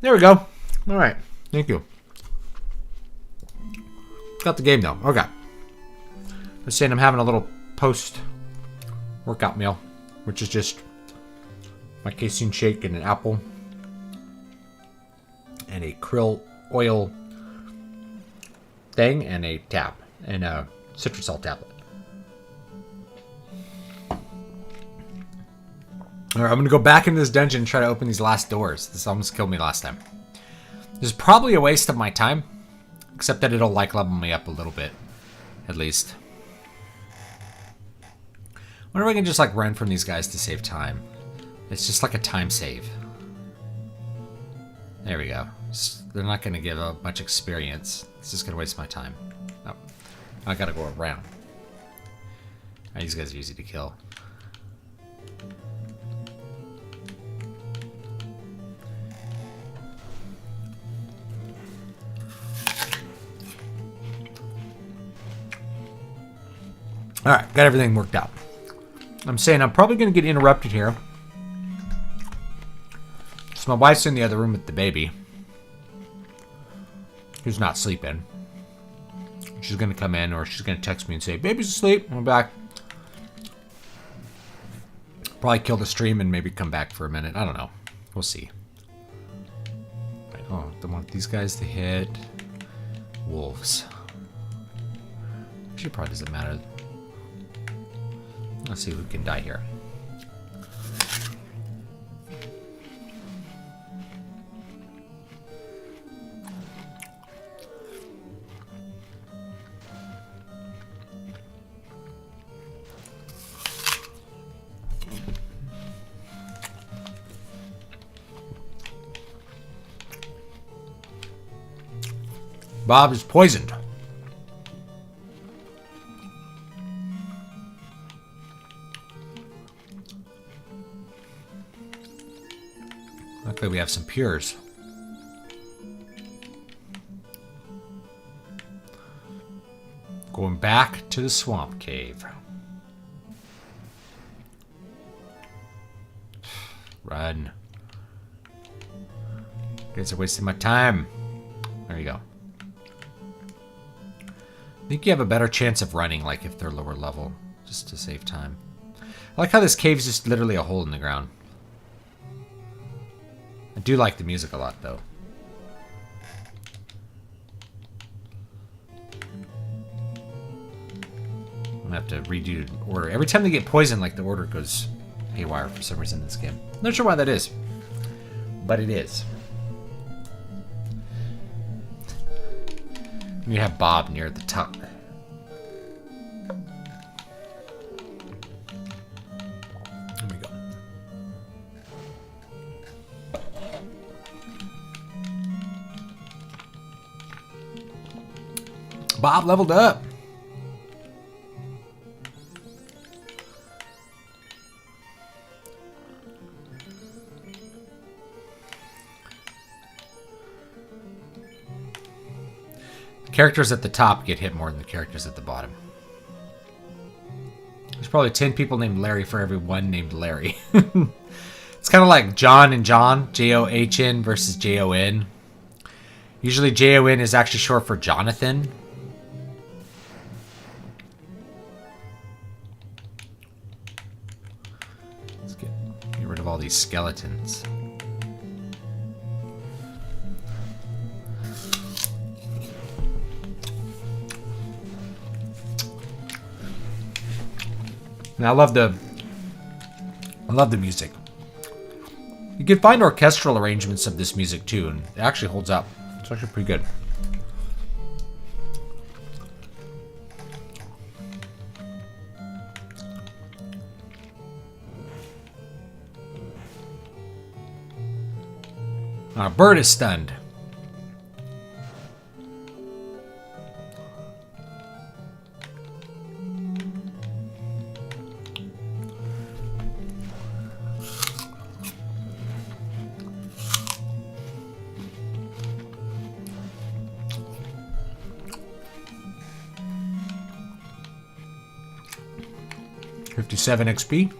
There we go. All right. Thank you. Got the game, though. Okay. I was saying I'm having a little post-workout meal, which is just my casein shake and an apple and a krill oil thing and a tab and a citrus salt tablet. Alright, I'm going to go back into this dungeon and try to open these last doors. This almost killed me last time. This is probably a waste of my time, except that it'll like level me up a little bit, at least. I wonder if I can just like run from these guys to save time. It's just like a time save. There we go. They're not going to give up much experience. It's just going to waste my time. Oh, I got to go around. These guys are easy to kill. Alright, got everything worked out. I'm saying I'm probably going to get interrupted here. So my wife's in the other room with the baby, who's not sleeping. She's going to come in, or she's going to text me and say, baby's asleep. I'm back. Probably kill the stream and maybe come back for a minute. I don't know. We'll see. Right, oh, I want these guys to hit wolves. Actually, probably doesn't matter. Let's see who can die here. Bob is poisoned. Luckily we have some pures. Going back to the swamp cave. Run. You guys are wasting my time. There you go. I think you have a better chance of running, like if they're lower level, just to save time. I like how this cave is just literally a hole in the ground. I do like the music a lot, though. I'm gonna have to redo the order. Every time they get poisoned, like the order goes haywire for some reason in this game. Not sure why that is, but it is. You have Bob near the top. There we go. Bob leveled up. Characters at the top get hit more than the characters at the bottom. There's probably 10 people named Larry for every one named Larry. It's kind of like John and John, J-O-H-N versus J-O-N. Usually J-O-N is actually short for Jonathan. Let's get rid of all these skeletons. And I love the music. You can find orchestral arrangements of this music too, and it actually holds up. It's actually pretty good. Our bird is stunned. $57 XP.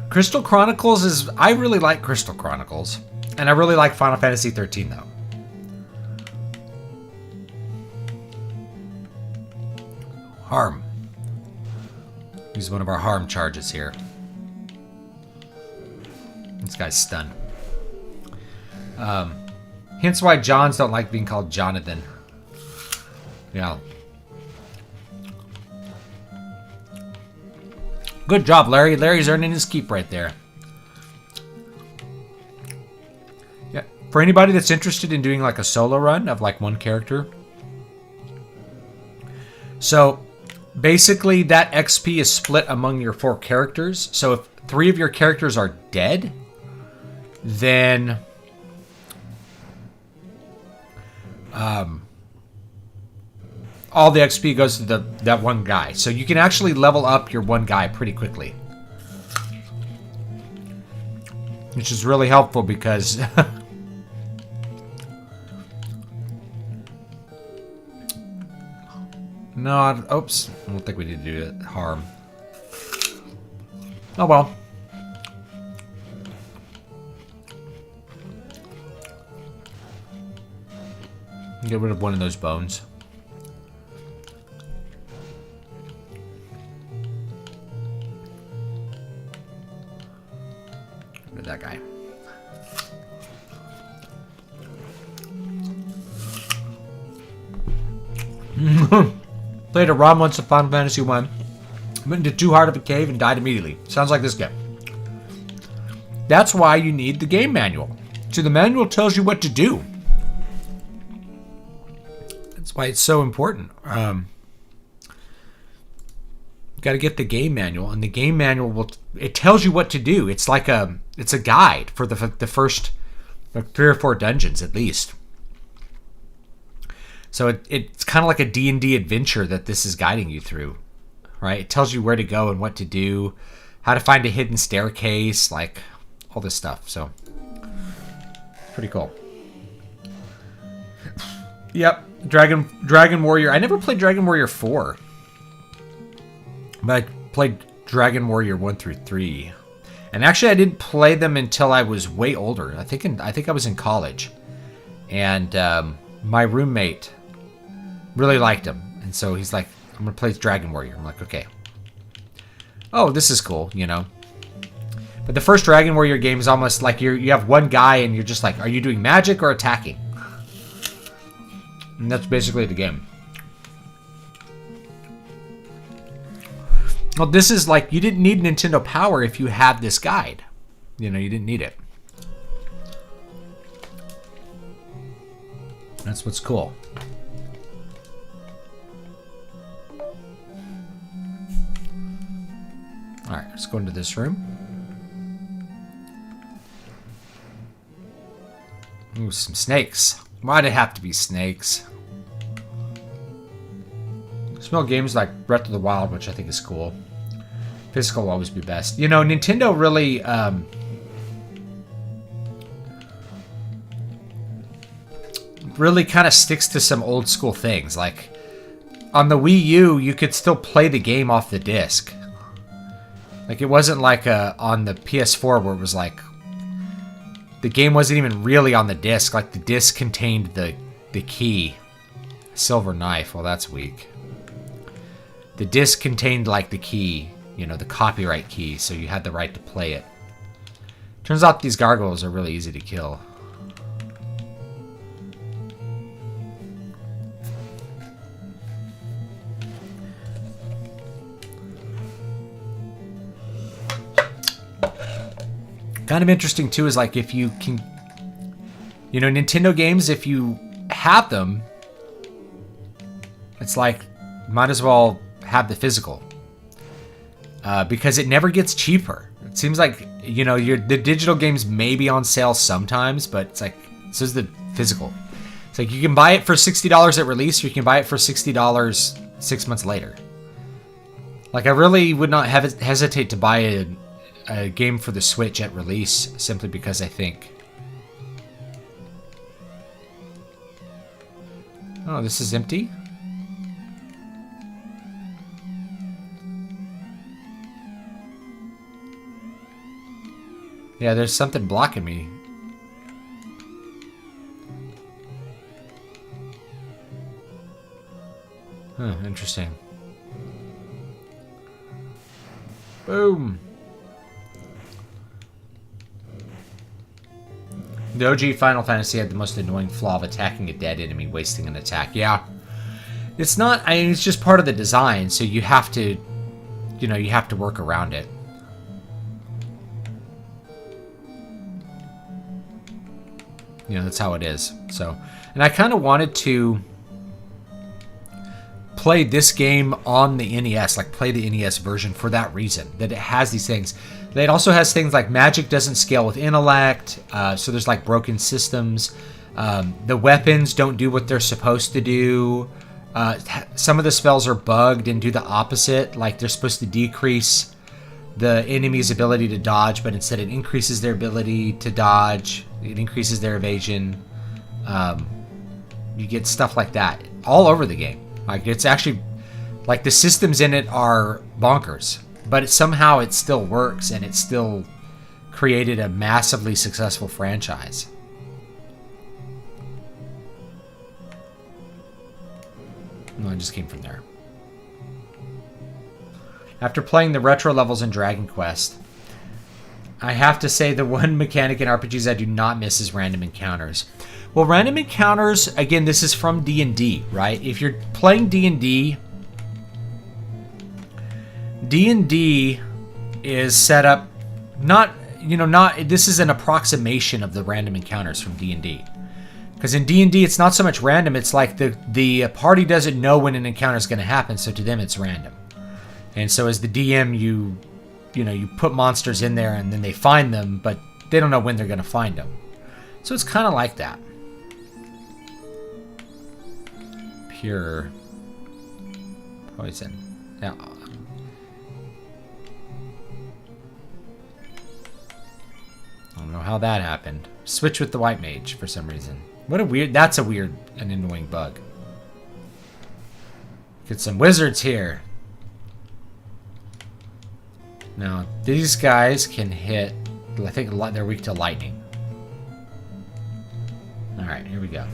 Crystal Chronicles is... I really like Crystal Chronicles. And I really like Final Fantasy XIII, though. Harm. Use one of our harm charges here. This guy's stunned. Hence why Johns don't like being called Jonathan. Yeah. Good job, Larry. Larry's earning his keep right there. Yeah. For anybody that's interested in doing like a solo run of like one character. So basically that XP is split among your 4 characters. So if 3 of your characters are dead, then all the XP goes to that one guy. So you can actually level up your one guy pretty quickly. Which is really helpful because... no, oops. I don't think we need to do it. Harm. Oh well. Get rid of one of those bones. Get rid of that guy. Played a ROM once of Final Fantasy I. Went into too hard of a cave and died immediately. Sounds like this game. That's why you need the game manual. So the manual tells you what to do. That's why it's so important. You got to get the game manual, and the game manual it tells you what to do. It's like it's a guide for the first like 3 or 4 dungeons at least. So it's kind of like a D&D adventure that this is guiding you through, right? It tells you where to go and what to do, how to find a hidden staircase, like all this stuff. So pretty cool. Yep, Dragon Warrior. I never played Dragon Warrior 4. But I played Dragon Warrior 1 through 3. And actually I didn't play them until I was way older. I think I was in college. And my roommate really liked them. And so he's like, I'm going to play Dragon Warrior. I'm like, okay. Oh, this is cool, you know. But the first Dragon Warrior game is almost like you have one guy and you're just like, are you doing magic or attacking? And that's basically the game. Well, this is like, you didn't need Nintendo Power if you had this guide. You know, you didn't need it. That's what's cool. Alright, let's go into this room. Ooh, some snakes. Why'd it have to be snakes? I smell games like Breath of the Wild, which I think is cool. Physical will always be best. You know, Nintendo really... really kind of sticks to some old school things. Like, on the Wii U, you could still play the game off the disc. Like, it wasn't like on the PS4 where it was like... the game wasn't even really on the disc. Like, the disc contained the key. Silver knife. Well, that's weak. The disc contained, like, the key. You know, the copyright key. So you had the right to play it. Turns out these gargoyles are really easy to kill. Kind of interesting too is like if you can, you know, Nintendo games, if you have them, it's like might as well have the physical because it never gets cheaper. It seems like, you know, the digital games may be on sale sometimes, but it's like this is the physical. It's like you can buy it for $60 at release, or you can buy it for $60 6 months later. Like I really would not hesitate to buy a game for the Switch at release simply because I think... Oh, this is empty? Yeah, there's something blocking me. Huh, interesting. Boom. The OG Final Fantasy had the most annoying flaw of attacking a dead enemy, wasting an attack. Yeah. It's not, I mean, it's just part of the design, so you have to, you know, you have to work around it. You know, that's how it is. So, and I kind of wanted to play this game on the NES, like play the NES version for that reason, that it has these things. It also has things like magic doesn't scale with intellect, so there's like broken systems. The weapons don't do what they're supposed to do. Some of the spells are bugged and do the opposite, like they're supposed to decrease the enemy's ability to dodge, but instead it increases their ability to dodge. It increases their evasion. You get stuff like that all over the game. Like, it's actually, like, the systems in it are bonkers, but somehow it still works, and it still created a massively successful franchise. No, I just came from there. After playing the retro levels in Dragon Quest, I have to say the one mechanic in RPGs I do not miss is random encounters. Well, random encounters, again, this is from D&D, right? If you're playing D&D, D&D is set up not, you know, not, this is an approximation of the random encounters from D&D. Because in D&D, it's not so much random, it's like the party doesn't know when an encounter is going to happen, so to them it's random. And so as the DM, you put monsters in there and then they find them, but they don't know when they're going to find them. So it's kind of like that. Pure poison. Now, I don't know how that happened. Switch with the white mage for some reason. What a weird, that's a weird and annoying bug. Get some wizards here. Now, these guys can hit, I think they're weak to lightning. Alright, here we go.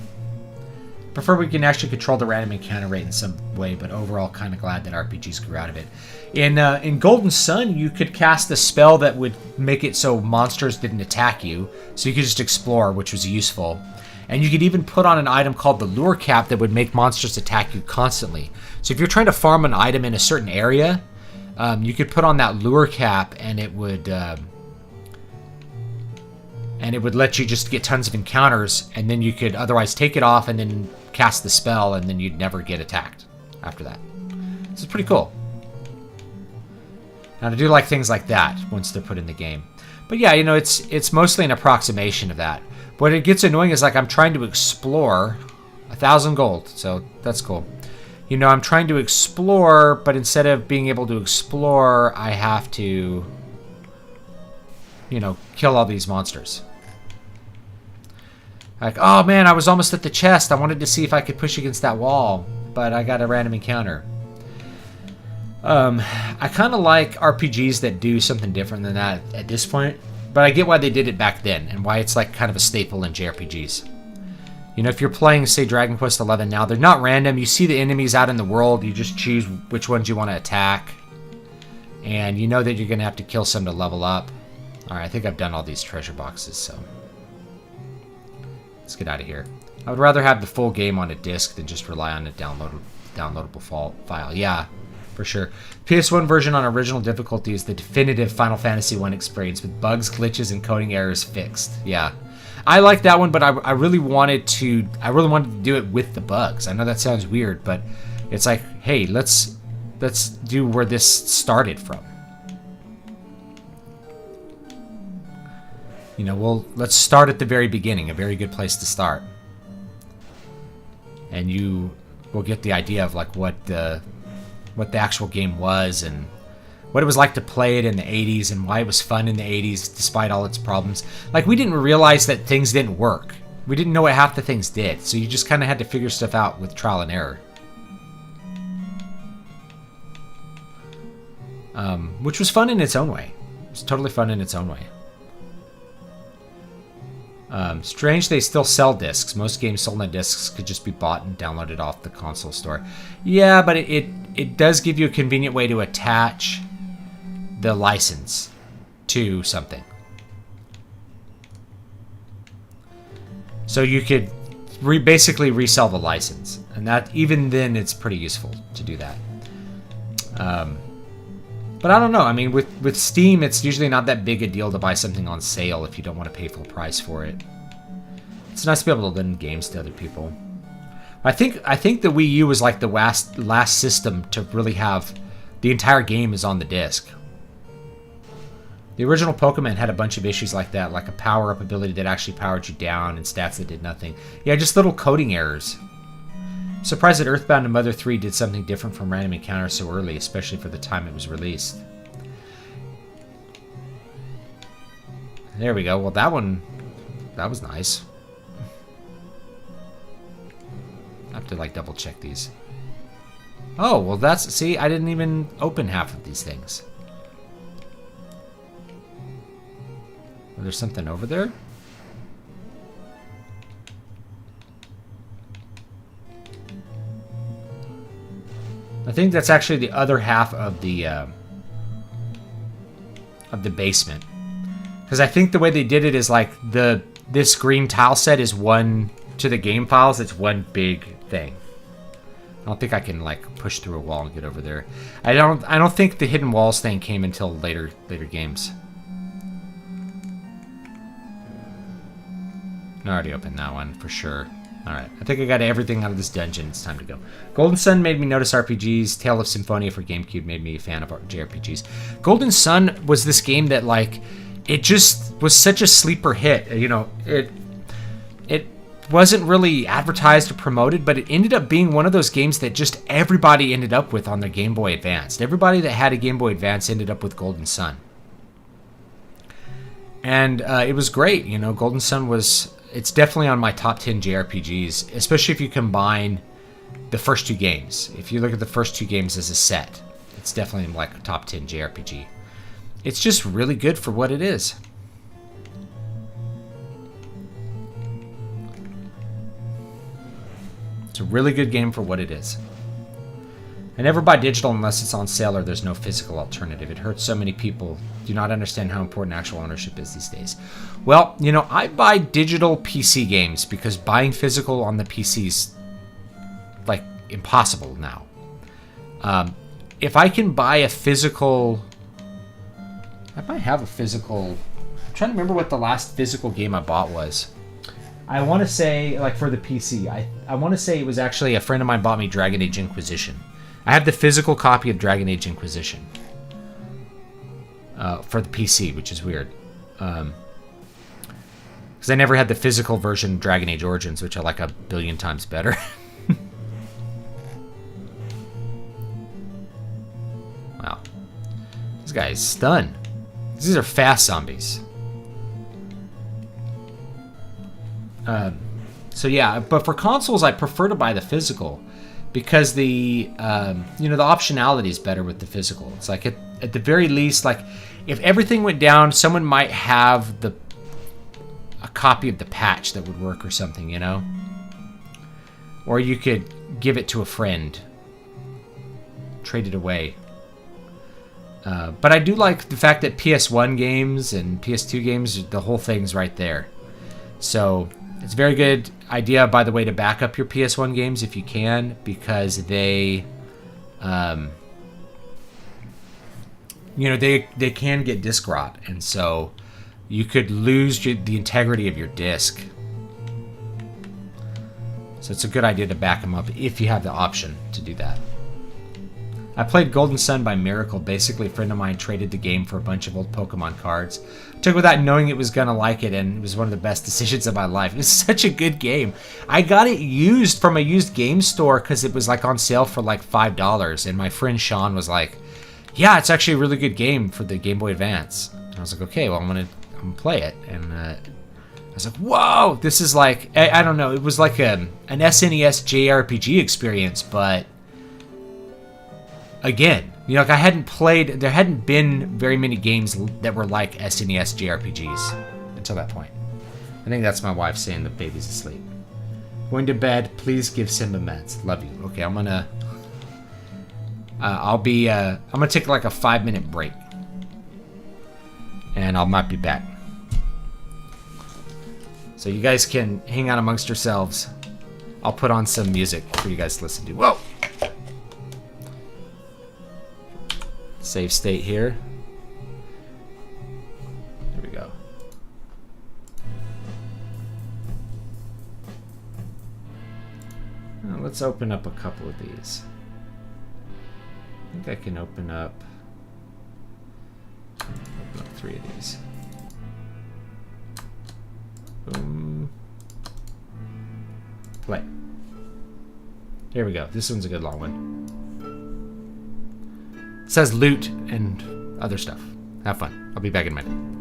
Prefer we can actually control the random encounter rate in some way, but overall kind of glad that RPGs grew out of it. In Golden Sun, you could cast a spell that would make it so monsters didn't attack you, so you could just explore, which was useful. And you could even put on an item called the Lure Cap that would make monsters attack you constantly. So if you're trying to farm an item in a certain area, you could put on that Lure Cap, and it would let you just get tons of encounters, and then you could otherwise take it off and then cast the spell, and then you'd never get attacked after that. This is pretty cool. Now, I do like things like that once they're put in the game. But yeah, you know, it's mostly an approximation of that. What it gets annoying is, like, I'm trying to explore 1,000 gold, so that's cool. You know, I'm trying to explore, but instead of being able to explore, I have to, you know, kill all these monsters. Like, oh man, I was almost at the chest. I wanted to see if I could push against that wall, but I got a random encounter. I kind of like RPGs that do something different than that at this point, but I get why they did it back then and why it's like kind of a staple in JRPGs. You know, if you're playing, say, Dragon Quest XI now, they're not random. You see the enemies out in the world. You just choose which ones you want to attack. And you know that you're going to have to kill some to level up. Alright, I think I've done all these treasure boxes, so let's get out of here. I would rather have the full game on a disc than just rely on a downloadable file. Yeah, for sure. PS1 version on original difficulty is the definitive Final Fantasy I experience with bugs, glitches, and coding errors fixed. Yeah. I like that one, but I really wanted to do it with the bugs. I know that sounds weird, but it's like, hey, let's do where this started from. You know, let's start at the very beginning, a very good place to start. And you will get the idea of like what the actual game was and what it was like to play it in the 80s and why it was fun in the 80s despite all its problems. Like, we didn't realize that things didn't work. We didn't know what half the things did, so you just kind of had to figure stuff out with trial and error. Which was fun in its own way. It was totally fun in its own way. Strange they still sell discs. Most games sold on discs could just be bought and downloaded off the console store. Yeah, but it does give you a convenient way to attach the license to something. So you could basically resell the license. And that even then it's pretty useful to do that. But I don't know. I mean, with Steam, it's usually not that big a deal to buy something on sale if you don't want to pay full price for it. It's nice to be able to lend games to other people. I think the Wii U was like the last system to really have the entire game is on the disc. The original Pokemon had a bunch of issues like that, like a power-up ability that actually powered you down and stats that did nothing. Yeah, just little coding errors. I'm surprised that Earthbound and Mother 3 did something different from Random Encounter so early, especially for the time it was released. There we go. Well, that was nice. I have to, like, double-check these. Oh, well, see, I didn't even open half of these things. Oh, there's something over there? I think that's actually the other half of the basement. Because I think the way they did it is like this green tile set is one to the game files. It's one big thing. I don't think I can like push through a wall and get over there. I don't think the hidden walls thing came until later games. I already opened that one for sure. Alright, I think I got everything out of this dungeon. It's time to go. Golden Sun made me notice RPGs. Tale of Symphonia for GameCube made me a fan of JRPGs. Golden Sun was this game that, like, it just was such a sleeper hit. You know, it wasn't really advertised or promoted, but it ended up being one of those games that just everybody ended up with on their Game Boy Advance. Everybody that had a Game Boy Advance ended up with Golden Sun. And it was great. You know, Golden Sun was... It's definitely on my top 10 JRPGs, especially if you combine the first two games. If you look at the first two games as a set, it's definitely like a top 10 JRPG. It's just really good for what it is. It's a really good game for what it is. I never buy digital unless it's on sale or there's no physical alternative. It hurts so many people do not understand how important actual ownership is these days. Well, you know, I buy digital PC games because buying physical on the PC's like impossible now. If I can buy a physical... I might have a physical... I'm trying to remember what the last physical game I bought was. I want to say, like for the PC, I want to say it was actually a friend of mine bought me Dragon Age Inquisition. I have the physical copy of Dragon Age Inquisition for the PC, which is weird. Because I never had the physical version of Dragon Age Origins, which I like a billion times better. Wow. This guy is stunned. These are fast zombies. So yeah, but for consoles, I prefer to buy the physical. Because the you know, the optionality is better with the physical. It's like at the very least, like if everything went down, someone might have a copy of the patch that would work or something, you know. Or you could give it to a friend, trade it away. But I do like the fact that PS1 games and PS2 games, the whole thing's right there. So it's a very good idea, by the way, to back up your PS1 games if you can, because they, you know, they can get disk rot, and so you could lose the integrity of your disc. So it's a good idea to back them up if you have the option to do that. I played Golden Sun by miracle. Basically, a friend of mine traded the game for a bunch of old Pokemon cards. I took it without knowing it was going to like it, and it was one of the best decisions of my life. It was such a good game. I got it used from a used game store because it was like on sale for like $5, and my friend Sean was like, yeah, it's actually a really good game for the Game Boy Advance. And I was like, okay, well, I'm gonna play it. And I was like, whoa, this is like, I don't know, it was like an SNES JRPG experience, but again, you know, like there hadn't been very many games that were like SNES JRPGs until that point. I think that's my wife saying the baby's asleep. Going to bed. Please give Simba meds. Love you. Okay, I'm gonna... I'm gonna take like a 5-minute break. And I might be back. So you guys can hang out amongst yourselves. I'll put on some music for you guys to listen to. Whoa! Save state here. There we go. Now let's open up a couple of these. I think I can open up 3 of these. Boom. Play. Here we go. This one's a good long one. It says loot and other stuff. Have fun. I'll be back in a minute.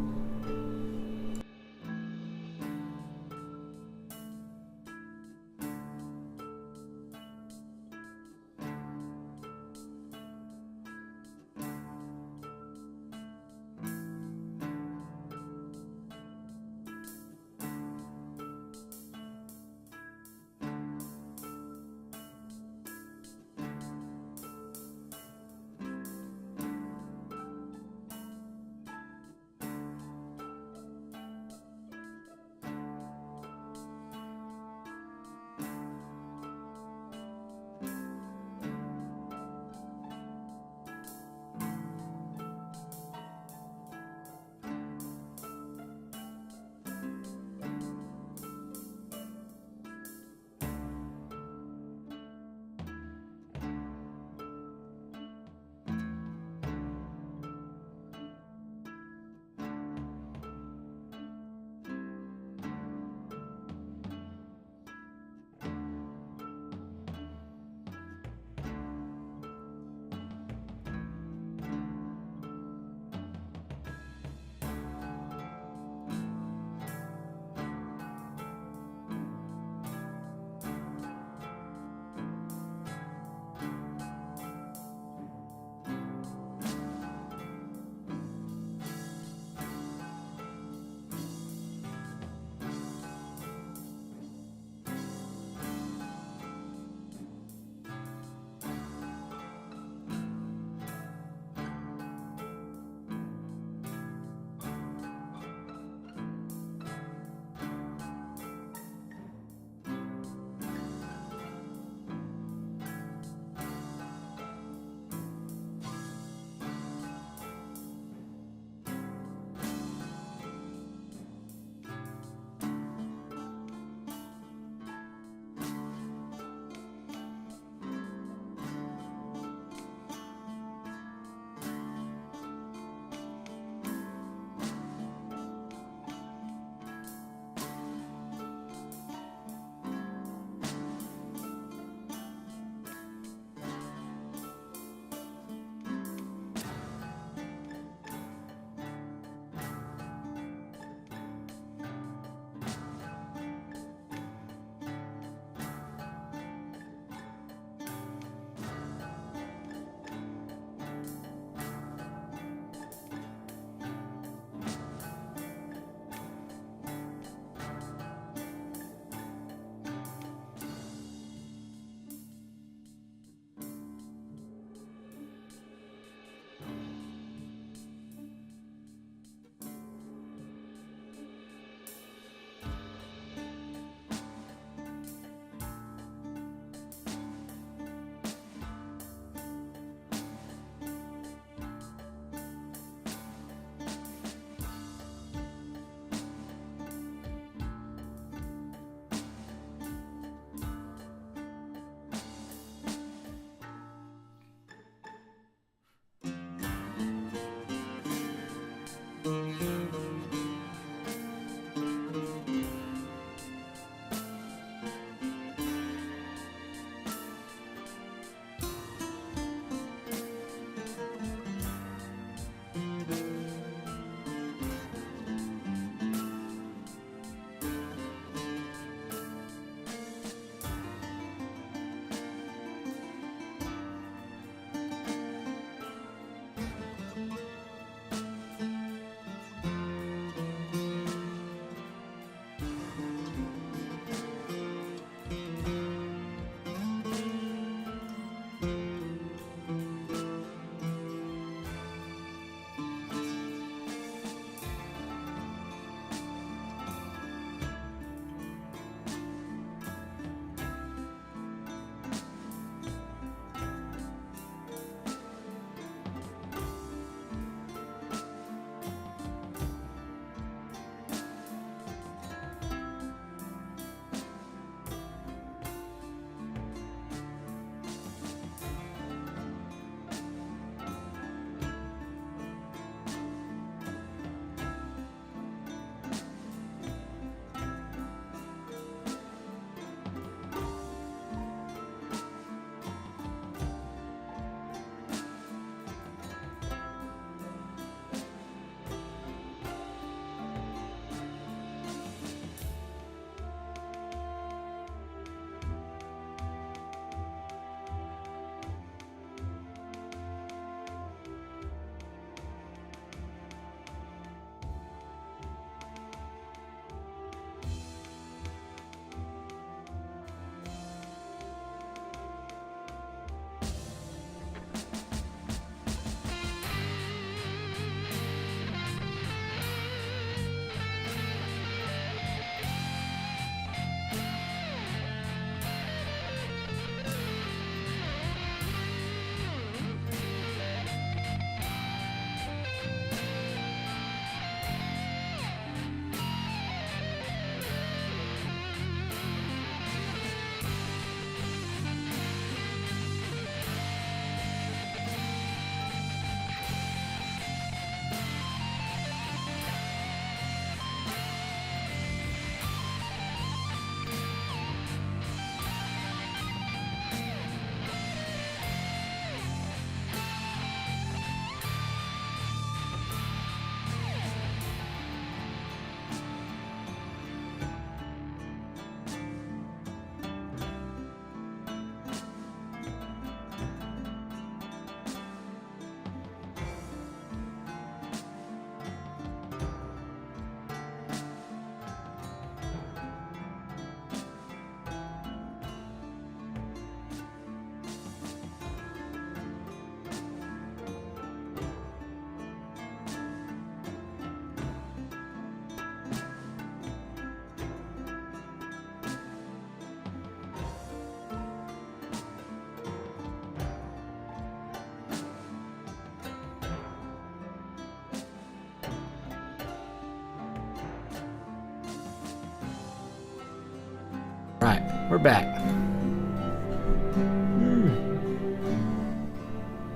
We're back.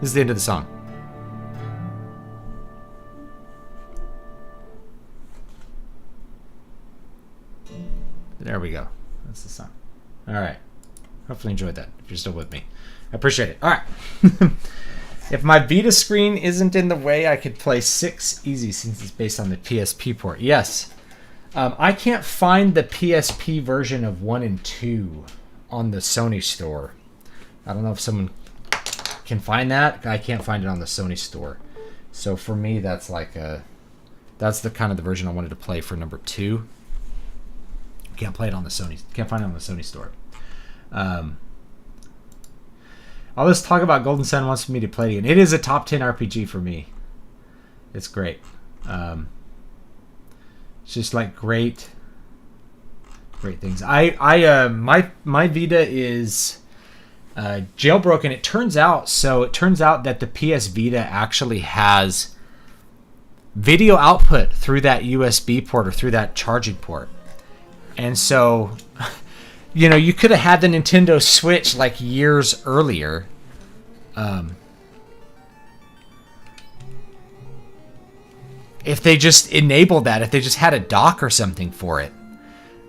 This is the end of the song. There we go. That's the song. All right. Hopefully you enjoyed that, if you're still with me. I appreciate it. All right. If my Vita screen isn't in the way, I could play 6 easy since it's based on the PSP port. Yes. I can't find the PSP version of 1 and 2 on the Sony store. I don't know if someone can find that. I can't find it on the Sony store. So for me, that's like that's the kind of the version I wanted to play for number 2. Can't play it on the Sony. Can't find it on the Sony store. All this talk about Golden Sun wants me to play it again. It is a top 10 RPG for me. It's great. It's just like great things. My Vita is jailbroken. It turns out that the PS Vita actually has video output through that USB port or through that charging port. And so, you know, you could have had the Nintendo Switch like years earlier. If they just enabled that, if they just had a dock or something for it.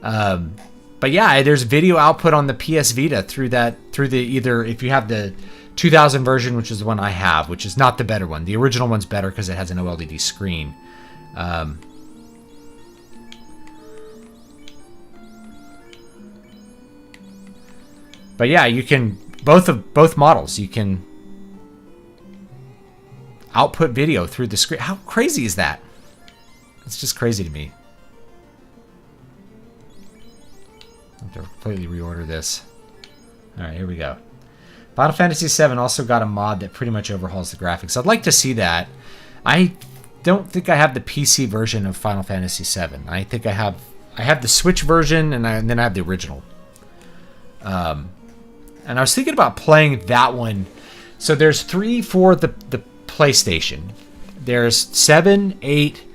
But yeah, there's video output on the PS Vita through the either, if you have the 2000 version, which is the one I have, which is not the better one. The original one's better because it has an OLED screen. But yeah, you can both models. You can output video through the screen. How crazy is that? It's just crazy to me. I have to completely reorder this. All right, here we go. Final Fantasy VII also got a mod that pretty much overhauls the graphics. I'd like to see that. I don't think I have the PC version of Final Fantasy VII. I think I have the Switch version, and then I have the original. And I was thinking about playing that one. So there's 3 for the PlayStation. There's 7, 8,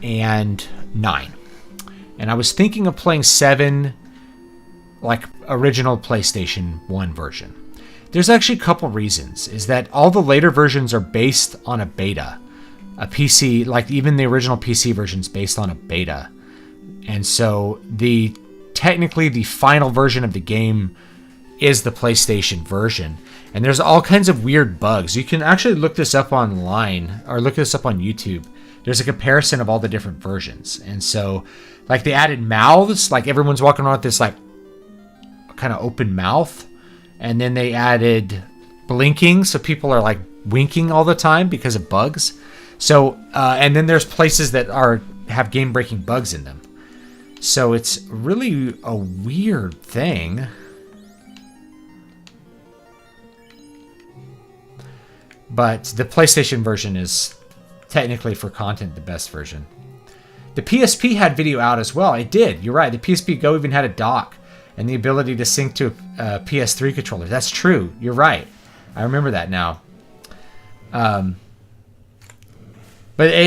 and 9. And I was thinking of playing 7, like original PlayStation 1 version. There's actually a couple reasons. Is that all the later versions are based on a beta. A PC, like even the original PC version's based on a beta. And so technically the final version of the game is the PlayStation version. And there's all kinds of weird bugs. You can actually look this up online or look this up on YouTube. There's a comparison of all the different versions. And so like they added mouths, like everyone's walking around with this like kind of open mouth. And then they added blinking, so people are like winking all the time because of bugs. So and then there's places that have game-breaking bugs in them. So it's really a weird thing. But the PlayStation version is technically for content the best version. The PSP had video out as well. It did. You're right. The PSP Go even had a dock and the ability to sync to a PS3 controller. That's true. You're right. I remember that now. But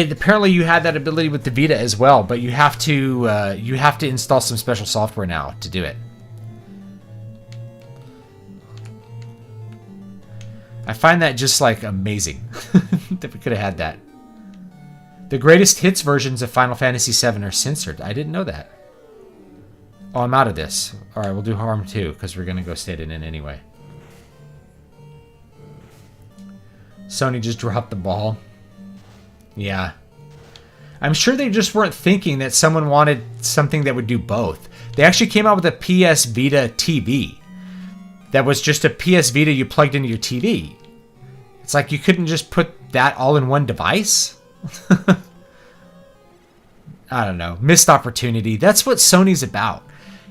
apparently you had that ability with the Vita as well. But you have to install some special software now to do it. I find that just like amazing that we could have had that. The greatest hits versions of Final Fantasy VII are censored. I didn't know that. Oh, I'm out of this. All right, we'll do Harm 2 because we're going to go state it in anyway. Sony just dropped the ball. Yeah. I'm sure they just weren't thinking that someone wanted something that would do both. They actually came out with a PS Vita TV. That was just a PS Vita you plugged into your TV. It's like you couldn't just put that all in one device? I don't know. Missed opportunity. That's what Sony's about.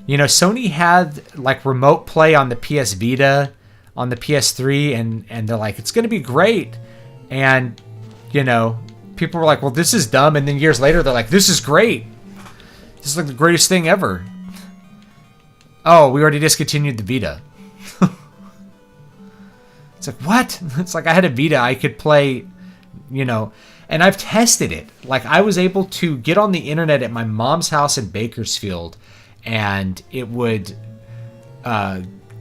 You know, Sony had like remote play on the PS Vita, on the PS3, and they're like, it's going to be great. And, you know, people were like, well, this is dumb. And then years later, they're like, this is great. This is like the greatest thing ever. Oh, we already discontinued the Vita. It's like, what? It's like I had a Vita. I could play, you know, and I've tested it. Like I was able to get on the internet at my mom's house in Bakersfield, and it would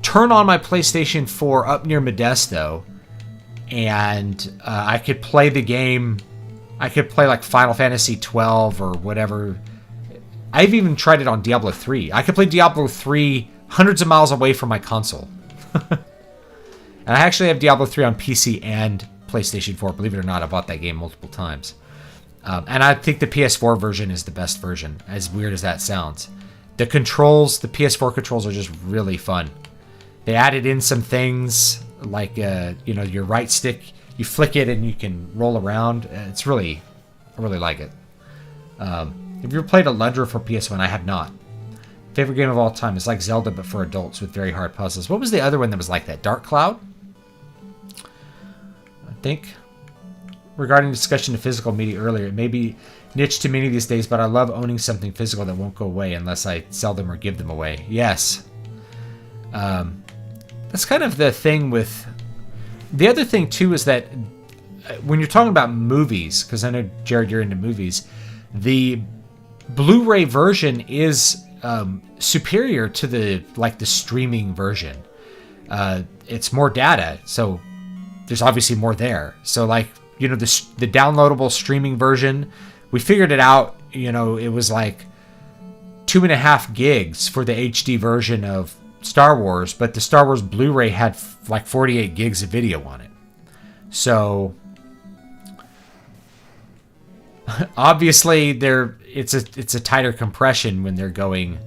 turn on my PlayStation 4 up near Modesto, and I could play the game. I could play like Final Fantasy XII or whatever. I've even tried it on Diablo 3. I could play Diablo 3 hundreds of miles away from my console. And I actually have Diablo 3 on PC and PlayStation 4. Believe it or not, I bought that game multiple times. And I think the PS4 version is the best version, as weird as that sounds. The controls, the PS4 controls are just really fun. They added in some things like, your right stick, you flick it and you can roll around. I really like it. Have you ever played a Alundra for PS1? I have not. Favorite game of all time is like Zelda, but for adults with very hard puzzles. What was the other one that was like that? Dark Cloud? I think. Regarding discussion of physical media earlier, it may be niche to many these days, but I love owning something physical that won't go away unless I sell them or give them away. Yes. That's kind of the thing with... The other thing, too, is that when you're talking about movies, because I know, Jared, you're into movies, the Blu-ray version is superior to the streaming version. It's more data, so there's obviously more there. So, the downloadable streaming version, we figured it out. It was like 2.5 gigs for the HD version of Star Wars, but the Star Wars Blu-ray had like 48 gigs of video on it. So obviously it's a tighter compression when they're going,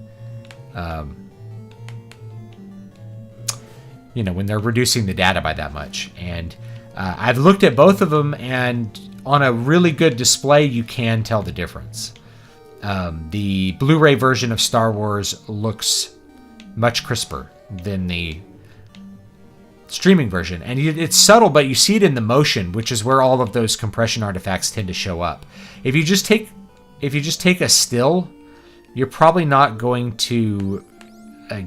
when they're reducing the data by that much. And I've looked at both of them, and on a really good display, you can tell the difference. The Blu-ray version of Star Wars looks much crisper than the streaming version, and it's subtle, but you see it in the motion, which is where all of those compression artifacts tend to show up. If you just take a still, you're probably not going to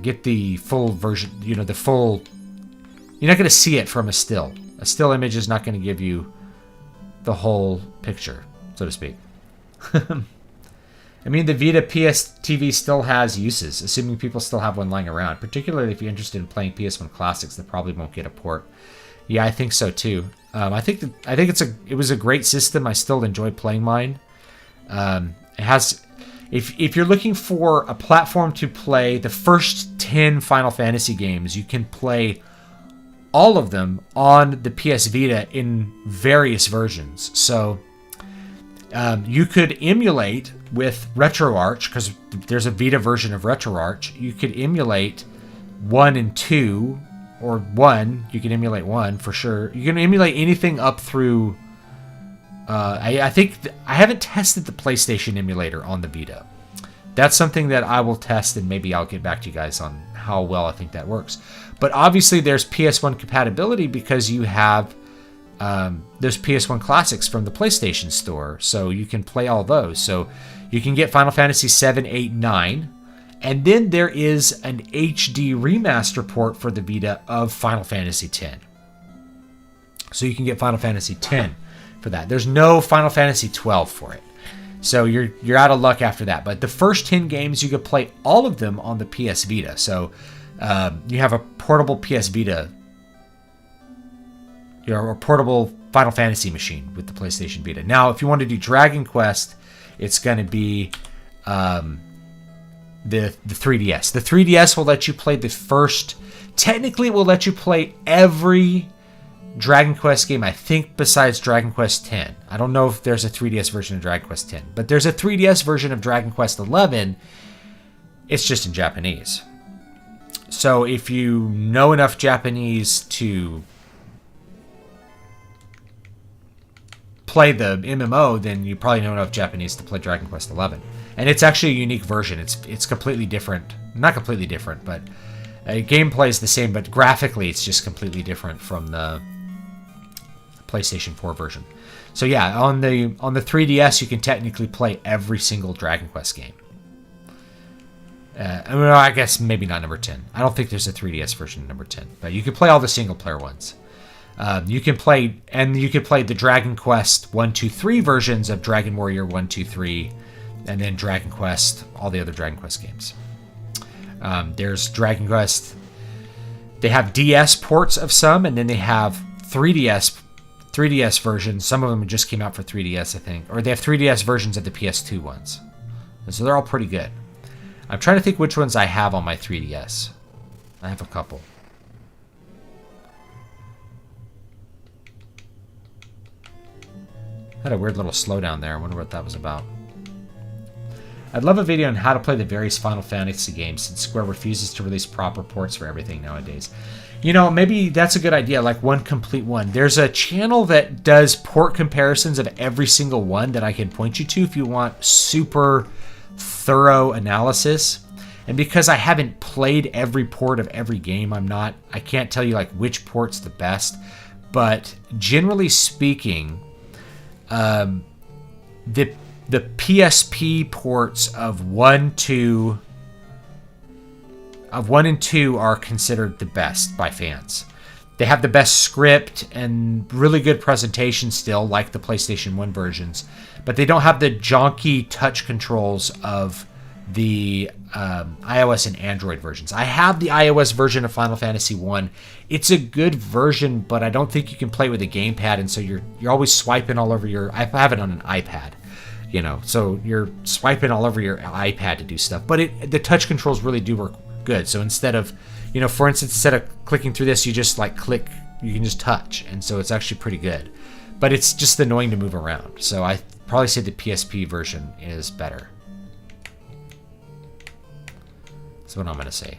get the full version. You're not going to see it from a still. A still image is not going to give you the whole picture, so to speak. I mean, the Vita PS TV still has uses, assuming people still have one lying around. Particularly if you're interested in playing PS1 classics, that probably won't get a port. Yeah, I think so too. I think it was a great system. I still enjoy playing mine. It has, if you're looking for a platform to play the first 10 Final Fantasy games, you can play all of them on the PS Vita in various versions. So you could emulate with RetroArch, because there's a Vita version of RetroArch. You could emulate 1 and 2, or 1. You can emulate 1 for sure. You can emulate anything up through... I think... I haven't tested the PlayStation emulator on the Vita. That's something that I will test, and maybe I'll get back to you guys on how well I think that works. But obviously there's PS1 compatibility because you have those PS1 classics from the PlayStation Store. So you can play all those. So you can get Final Fantasy VII, 8, 9. And then there is an HD remaster port for the Vita of Final Fantasy X. So you can get Final Fantasy X for that. There's no Final Fantasy 12 for it. So you're out of luck after that. But the first 10 games, you could play all of them on the PS Vita. So you have a portable PS Vita, a portable Final Fantasy machine with the PlayStation Vita. Now, if you want to do Dragon Quest, it's going to be the 3DS. The 3DS will let you play the first... Technically, it will let you play every Dragon Quest game, I think, besides Dragon Quest X. I don't know if there's a 3DS version of Dragon Quest X, but there's a 3DS version of Dragon Quest XI. It's just in Japanese. So if you know enough Japanese to play the MMO, then you probably know enough Japanese to play Dragon Quest XI. And it's actually a unique version. It's completely different. Not completely different, but gameplay is the same, but graphically it's just completely different from the PlayStation 4 version. So yeah, on the 3DS you can technically play every single Dragon Quest game. I guess maybe not number 10. I don't think there's a 3DS version of number 10, but you can play all the single player ones. You can play the Dragon Quest 1, 2, 3 versions of Dragon Warrior 1, 2, 3, and then Dragon Quest, all the other Dragon Quest games. There's Dragon Quest They have DS ports of some, and then they have 3DS versions. Some of them just came out for 3DS, I think. Or they have 3DS versions of the PS2 ones. And so they're all pretty good. I'm trying to think which ones I have on my 3DS. I have a couple. Had a weird little slowdown there. I wonder what that was about. I'd love a video on how to play the various Final Fantasy games, since Square refuses to release proper ports for everything nowadays. You know, maybe that's a good idea, like one complete one. There's a channel that does port comparisons of every single one that I can point you to if you want super thorough analysis. And because I haven't played every port of every game, I can't tell you like which port's the best. But generally speaking, the PSP ports of 1 and 2 are considered the best by fans. They have the best script and really good presentation still, like the PlayStation 1 versions, but they don't have the jonky touch controls of the iOS and Android versions. I have the iOS version of Final Fantasy 1. It's a good version, but I don't think you can play it with a gamepad, and so you're always swiping all over your... I have it on an iPad, you know, so you're swiping all over your iPad to do stuff. But the touch controls really do work good. So instead of, you know, for instance, instead of clicking through this, you just like click, you can just touch, and so it's actually pretty good. But it's just annoying to move around. So I probably say the PSP version is better. That's what I'm going to say.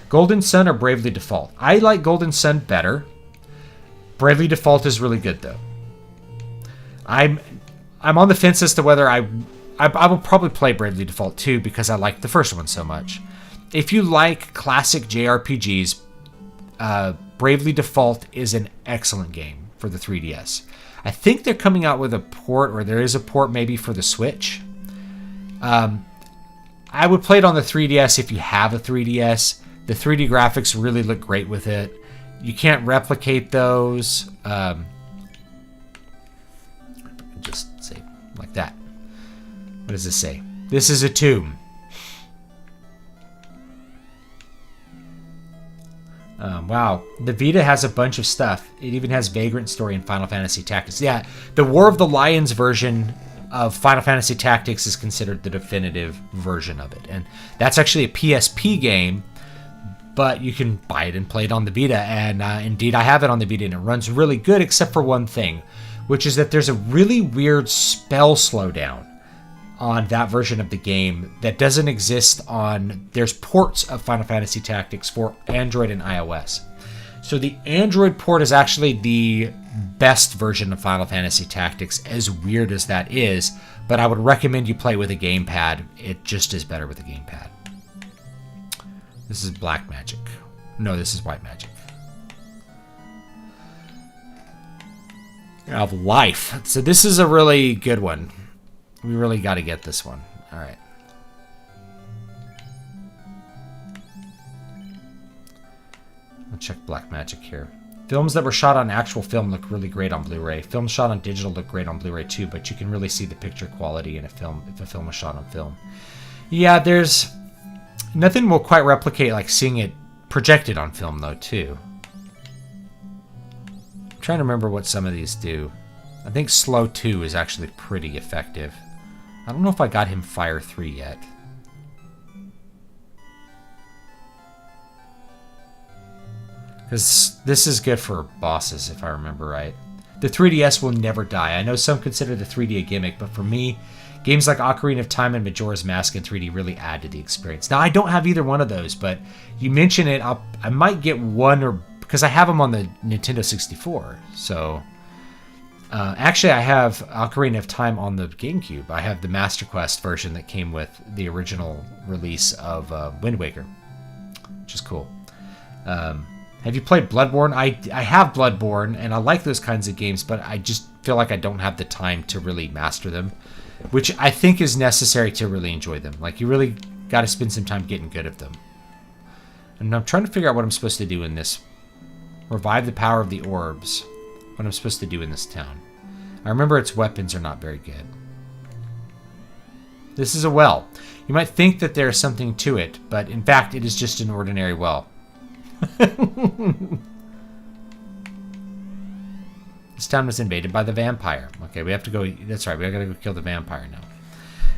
Golden Sun or Bravely Default? I like Golden Sun better. Bravely Default is really good though. I'm on the fence as to whether I will probably play Bravely Default 2 because I like the first one so much. If you like classic JRPGs, Bravely Default is an excellent game for the 3DS. I think they're coming out with a port, or there is a port maybe for the Switch. I would play it on the 3DS if you have a 3DS. The 3D graphics really look great with it. You can't replicate those. Just say like that. What does this say? This is a tomb. Wow. The Vita has a bunch of stuff. It even has Vagrant Story and Final Fantasy Tactics. Yeah, the War of the Lions version of Final Fantasy Tactics is considered the definitive version of it. And that's actually a PSP game, but you can buy it and play it on the Vita. And indeed, I have it on the Vita, and it runs really good, except for one thing, which is that there's a really weird spell slowdown on that version of the game that doesn't exist on... There's ports of Final Fantasy Tactics for Android and iOS. So the Android port is actually the best version of Final Fantasy Tactics, as weird as that is, but I would recommend you play with a gamepad. It just is better with a gamepad. This is black magic. No, this is white magic. Of life. So this is a really good one. We really got to get this one. All right. I'll check black magic here. Films that were shot on actual film look really great on Blu-ray. Films shot on digital look great on Blu-ray too, but you can really see the picture quality in a film if a film was shot on film. Yeah, there's nothing will quite replicate like seeing it projected on film though too. I'm trying to remember what some of these do. I think Slow 2 is actually pretty effective. I don't know if I got him Fire 3 yet. Because this is good for bosses, if I remember right. The 3DS will never die. I know some consider the 3D a gimmick, but for me, games like Ocarina of Time and Majora's Mask in 3D really add to the experience. Now, I don't have either one of those, but you mention it, I might get one, or because I have them on the Nintendo 64. So, actually, I have Ocarina of Time on the GameCube. I have the Master Quest version that came with the original release of Wind Waker, which is cool. Have you played Bloodborne? I have Bloodborne, and I like those kinds of games, but I just feel like I don't have the time to really master them, which I think is necessary to really enjoy them. Like, you really got to spend some time getting good at them. And I'm trying to figure out what I'm supposed to do in this. Revive the power of the orbs. What I'm supposed to do in this town. I remember its weapons are not very good. This is a well. You might think that there's something to it, but in fact, it is just an ordinary well. This town was invaded by the vampire. Okay, we have to go... That's right, we gotta go kill the vampire now.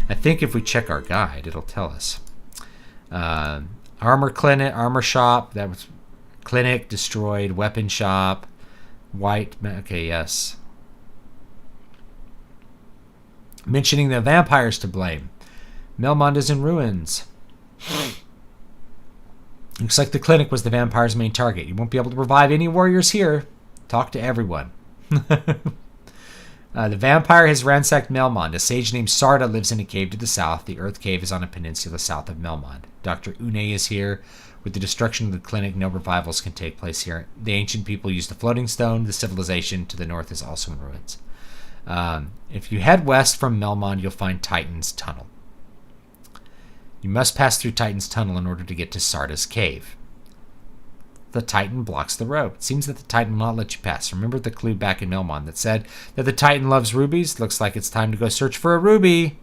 I think if we check our guide, it'll tell us. Armor clinic, armor shop. That was clinic destroyed. Weapon shop. White. Okay, yes. Mentioning the vampires to blame. Melmond is in ruins. Looks like the clinic was the vampire's main target. You won't be able to revive any warriors here. Talk to everyone. The vampire has ransacked Melmond. A sage named Sarda lives in a cave to the south. The Earth Cave is on a peninsula south of Melmond. Dr. Une is here. With the destruction of the clinic, no revivals can take place here. The ancient people used the floating stone. The civilization to the north is also in ruins. If you head west from Melmond, you'll find Titan's Tunnel. You must pass through Titan's Tunnel in order to get to Sarda's cave. The Titan blocks the road. It seems that the Titan will not let you pass. Remember the clue back in Melmond that said that the Titan loves rubies? Looks like it's time to go search for a ruby.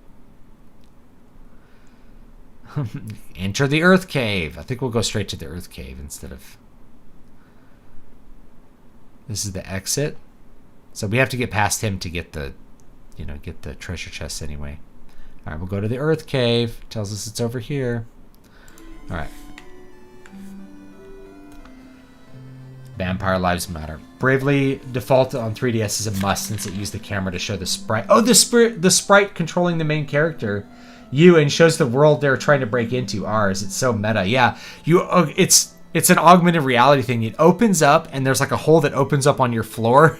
Enter the Earth Cave. I think we'll go straight to the Earth Cave instead of... This is the exit. So we have to get past him to get the, get the treasure chest anyway. All right, we'll go to the Earth Cave. Tells us it's over here. All right. Vampire Lives Matter. Bravely default on 3DS is a must since it used the camera to show the sprite. Oh, the sprite controlling the main character, you, and shows the world they're trying to break into, ours. It's so meta. Yeah, it's an augmented reality thing. It opens up and there's like a hole that opens up on your floor.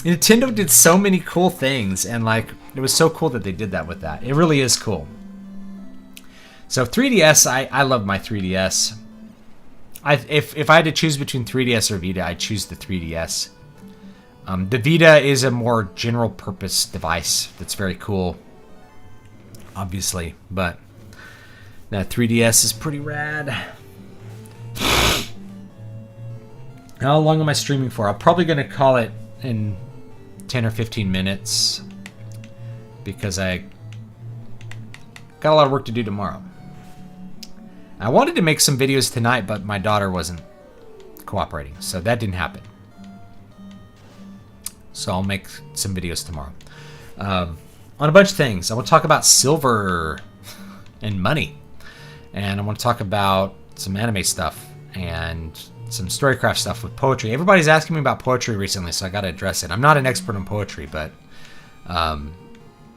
Nintendo did so many cool things, and like it was so cool that they did that with that. It really is cool. So 3DS, I love my 3DS. If I had to choose between 3DS or Vita, I'd choose the 3DS. The Vita is a more general purpose device that's very cool, obviously, but that 3DS is pretty rad. How long am I streaming for? I'm probably going to call it in 10 or 15 minutes because I got a lot of work to do tomorrow. I wanted to make some videos tonight, but my daughter wasn't cooperating, so that didn't happen. So I'll make some videos tomorrow. On a bunch of things. I want to talk about silver and money. And I want to talk about some anime stuff and some Storycraft stuff with poetry. Everybody's asking me about poetry recently, so I got to address it. I'm not an expert on poetry, but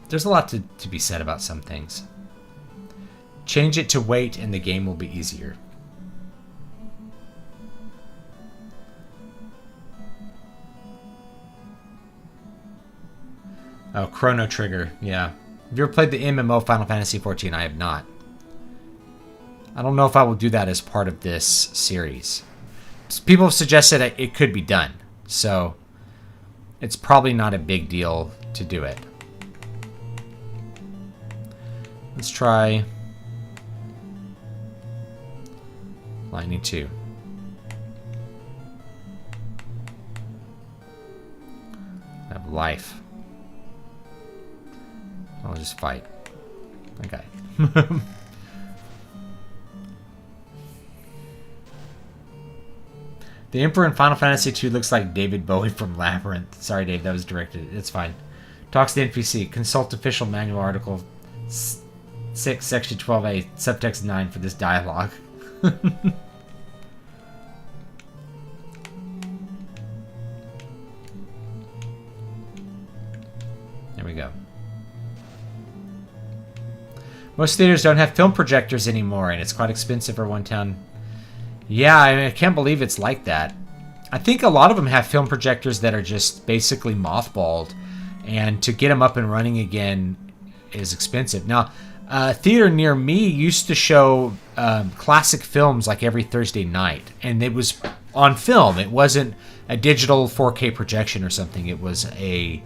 there's a lot to be said about some things. Change it to wait and the game will be easier. Oh, Chrono Trigger. Yeah. Have you ever played the MMO Final Fantasy XIV? I have not. I don't know if I will do that as part of this series. People have suggested it could be done. So it's probably not a big deal to do it. Let's try Lightning 2. I have life. I'll just fight. Okay. The Emperor in Final Fantasy II looks like David Bowie from Labyrinth. Sorry, Dave, that was directed. It's fine. Talks to NPC. Consult official manual article 6, section 12a, subtext 9 for this dialogue. There we go. Most theaters don't have film projectors anymore, and it's quite expensive for one town. Yeah, I can't believe it's like that. I think a lot of them have film projectors that are just basically mothballed, and to get them up and running again is expensive. Now, a theater near me used to show classic films like every Thursday night, and it was on film. It wasn't a digital 4K projection or something. It was it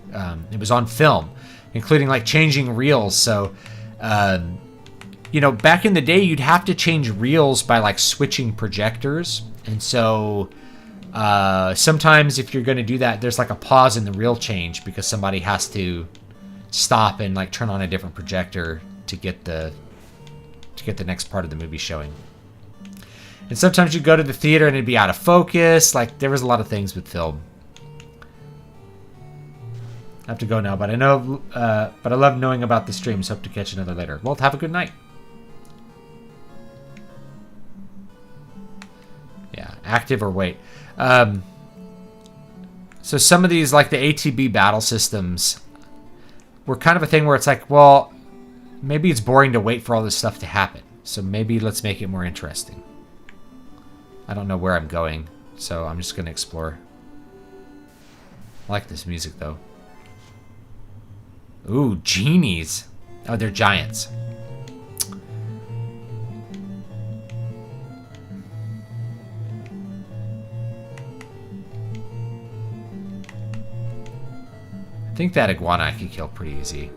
was on film, including like changing reels. So, back in the day, you'd have to change reels by like switching projectors, and so sometimes if you're going to do that, there's like a pause in the reel change because somebody has to stop and like turn on a different projector to get the next part of the movie showing. And sometimes you go to the theater and it'd be out of focus. Like, there was a lot of things with film. I have to go now, but I know, but I love knowing about the streams. Hope to catch another later. Well, have a good night. Yeah, active or wait. So some of these, like the ATB battle systems, were kind of a thing where it's like, well, maybe it's boring to wait for all this stuff to happen. So maybe let's make it more interesting. I don't know where I'm going, so I'm just going to explore. I like this music, though. Ooh, genies. Oh, they're giants. I think that iguana I could kill pretty easy.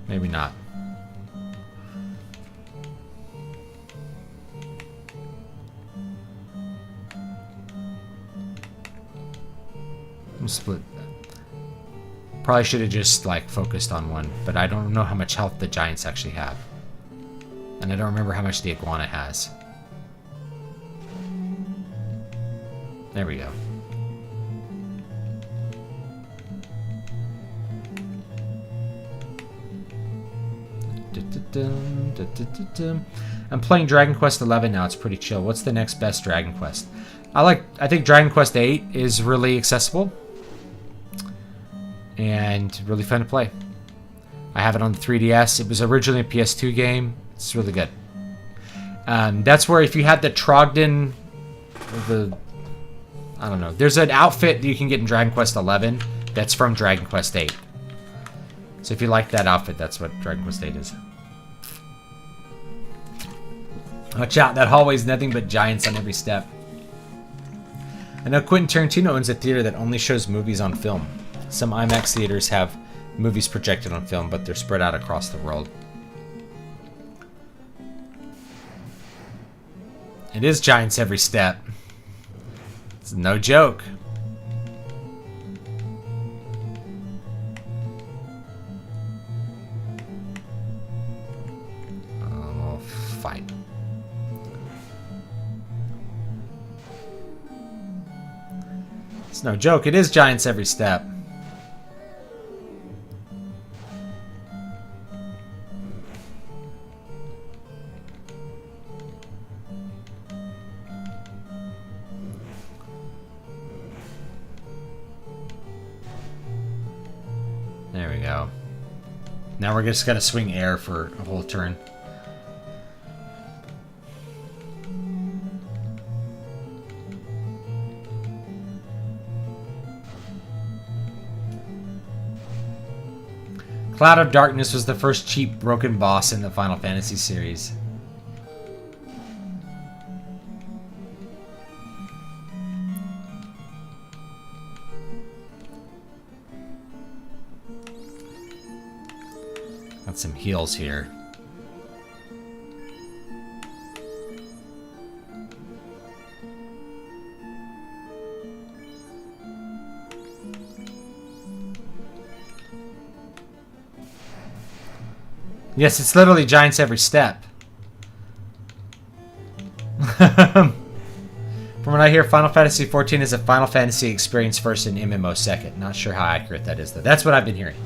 Maybe not. I'm split. Probably should have just like focused on one, but I don't know how much health the giants actually have. And I don't remember how much the iguana has. There we go. I'm playing Dragon Quest XI now. It's pretty chill. What's the next best Dragon Quest? I think Dragon Quest VIII is really accessible and really fun to play. I have it on the 3DS. It was originally a PS2 game. It's really good. That's where if you had the Trogdon, I don't know. There's an outfit that you can get in Dragon Quest XI that's from Dragon Quest VIII. So if you like that outfit, that's what Dragon Quest VIII is. Watch out, that hallway's nothing but giants on every step. I know Quentin Tarantino owns a theater that only shows movies on film. Some IMAX theaters have movies projected on film, but they're spread out across the world. It is giants every step. It's no joke. Fight. It's no joke. It is giants every step. There we go. Now we're just gonna swing air for a whole turn. Cloud of Darkness was the first cheap broken boss in the Final Fantasy series. Got some heals here. Yes, it's literally giants every step. From what I hear, Final Fantasy XIV is a Final Fantasy experience first and MMO second. Not sure how accurate that is, though. That's what I've been hearing.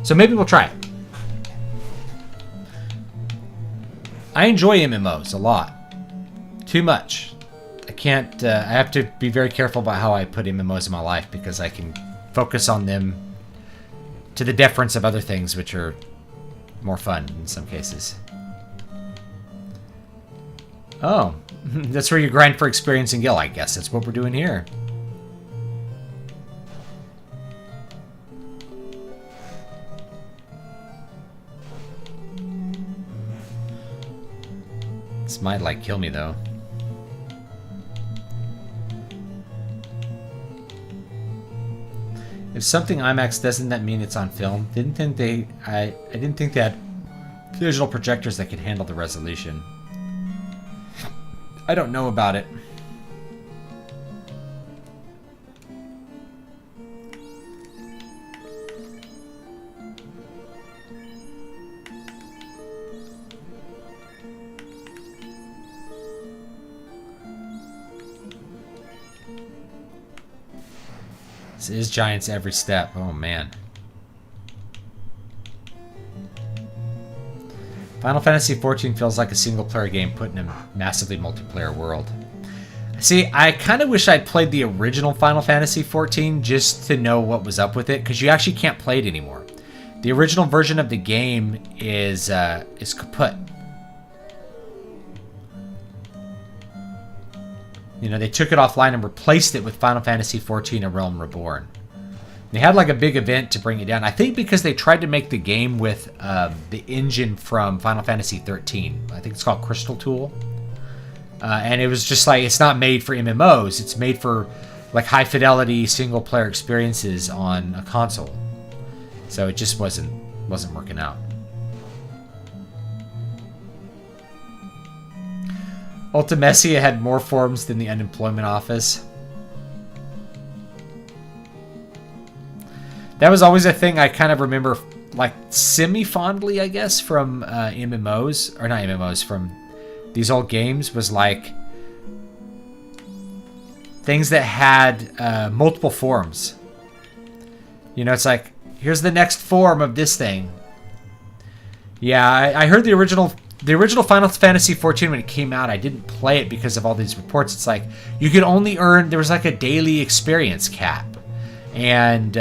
So maybe we'll try it. I enjoy MMOs a lot. Too much. I can't... I have to be very careful about how I put MMOs in my life because I can focus on them to the deference of other things which are more fun in some cases. Oh, that's where you grind for experience and gil. I guess that's what we're doing here. This might like kill me though. If something IMAX doesn't that mean it's on film? I didn't think they had digital projectors that could handle the resolution. I don't know about it. This is Giants every step. Oh, man. Final Fantasy XIV feels like a single-player game put in a massively multiplayer world. See, I kind of wish I'd played the original Final Fantasy XIV just to know what was up with it, because you actually can't play it anymore. The original version of the game is kaput. You know, they took it offline and replaced it with Final Fantasy XIV: A Realm Reborn. They had like a big event to bring it down. I think because they tried to make the game with the engine from Final Fantasy XIII. I think it's called Crystal Tool. And it was just like, it's not made for MMOs. It's made for like high fidelity single player experiences on a console. So it just wasn't working out. Ultimecia had more forms than the unemployment office. That was always a thing I kind of remember, like, semi-fondly, I guess, from MMOs. Or not MMOs, from these old games, was like things that had multiple forms. You know, it's like, here's the next form of this thing. Yeah, I heard the original Final Fantasy XIV when it came out. I didn't play it because of all these reports. It's like, you could only earn, there was like a daily experience cap. And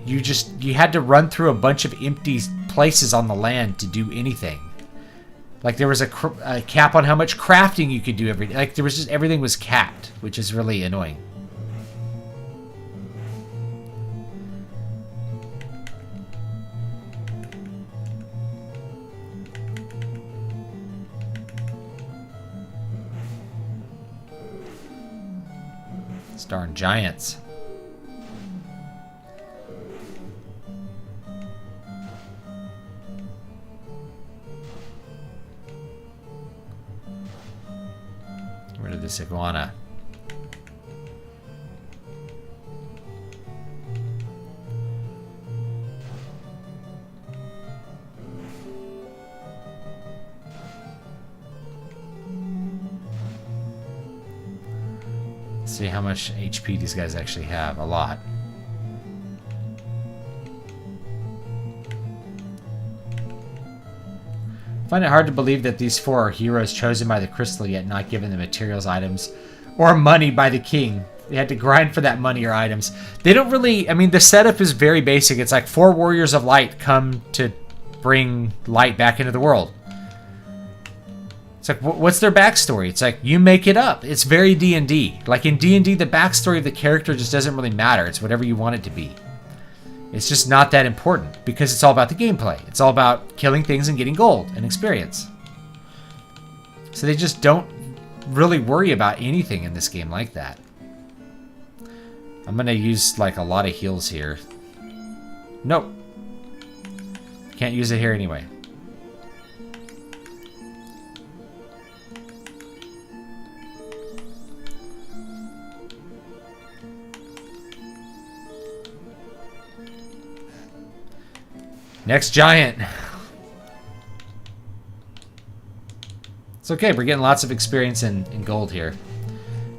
you had to run through a bunch of empty places on the land to do anything. Like, there was a cap on how much crafting you could do every day. Like, there was just, everything was capped, which is really annoying. These darn giants. Rid of this iguana. Let's see how much HP these guys actually have. A lot. I find it hard to believe that these four are heroes chosen by the crystal yet not given the materials, items, or money by the king. They had to grind for that money or items. They don't really... I mean, the setup is very basic. It's like 4 warriors of light come to bring light back into the world. It's like, what's their backstory? It's like, you make it up. It's very D&D. Like, in D&D, the backstory of the character just doesn't really matter. It's whatever you want it to be. It's just not that important because it's all about the gameplay. It's all about killing things and getting gold and experience. So they just don't really worry about anything in this game like that. I'm going to use like a lot of heals here. Nope. Can't use it here anyway. Next giant. It's okay, we're getting lots of experience in gold here.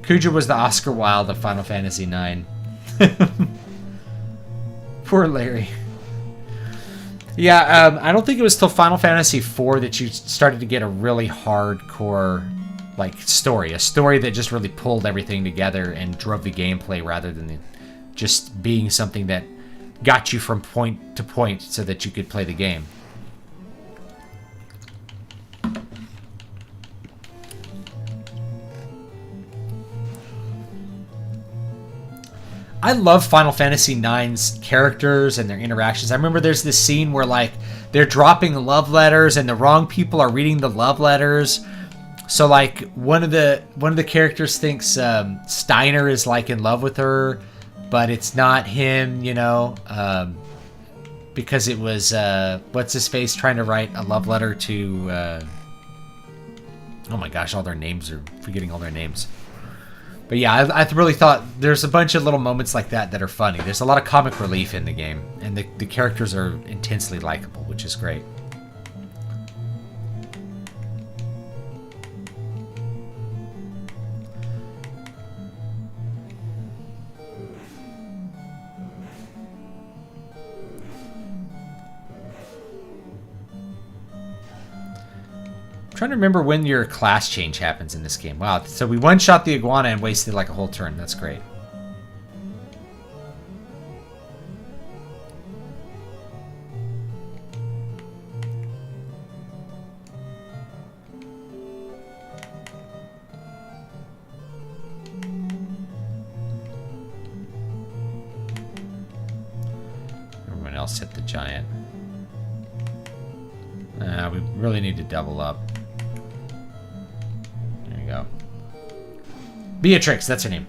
Kuja was the Oscar Wilde of Final Fantasy IX. Poor Larry. Yeah, I don't think it was till Final Fantasy IV that you started to get a really hardcore like story. A story that just really pulled everything together and drove the gameplay rather than just being something that got you from point to point so that you could play the game. I love Final Fantasy IX's characters and their interactions. I remember there's this scene where like they're dropping love letters and the wrong people are reading the love letters. So like one of the characters thinks Steiner is like in love with her, but it's not him, you know, because it was what's his face trying to write a love letter to oh my gosh, all their names are forgetting all their names. But yeah, I really thought there's a bunch of little moments like that that are funny. There's a lot of comic relief in the game, and the characters are intensely likable, which is great. trying to remember when your class change happens in this game. Wow, so we one-shot the iguana and wasted like a whole turn. That's great. Everyone else hit the giant. We really need to double up. There you go. Beatrix, that's her name.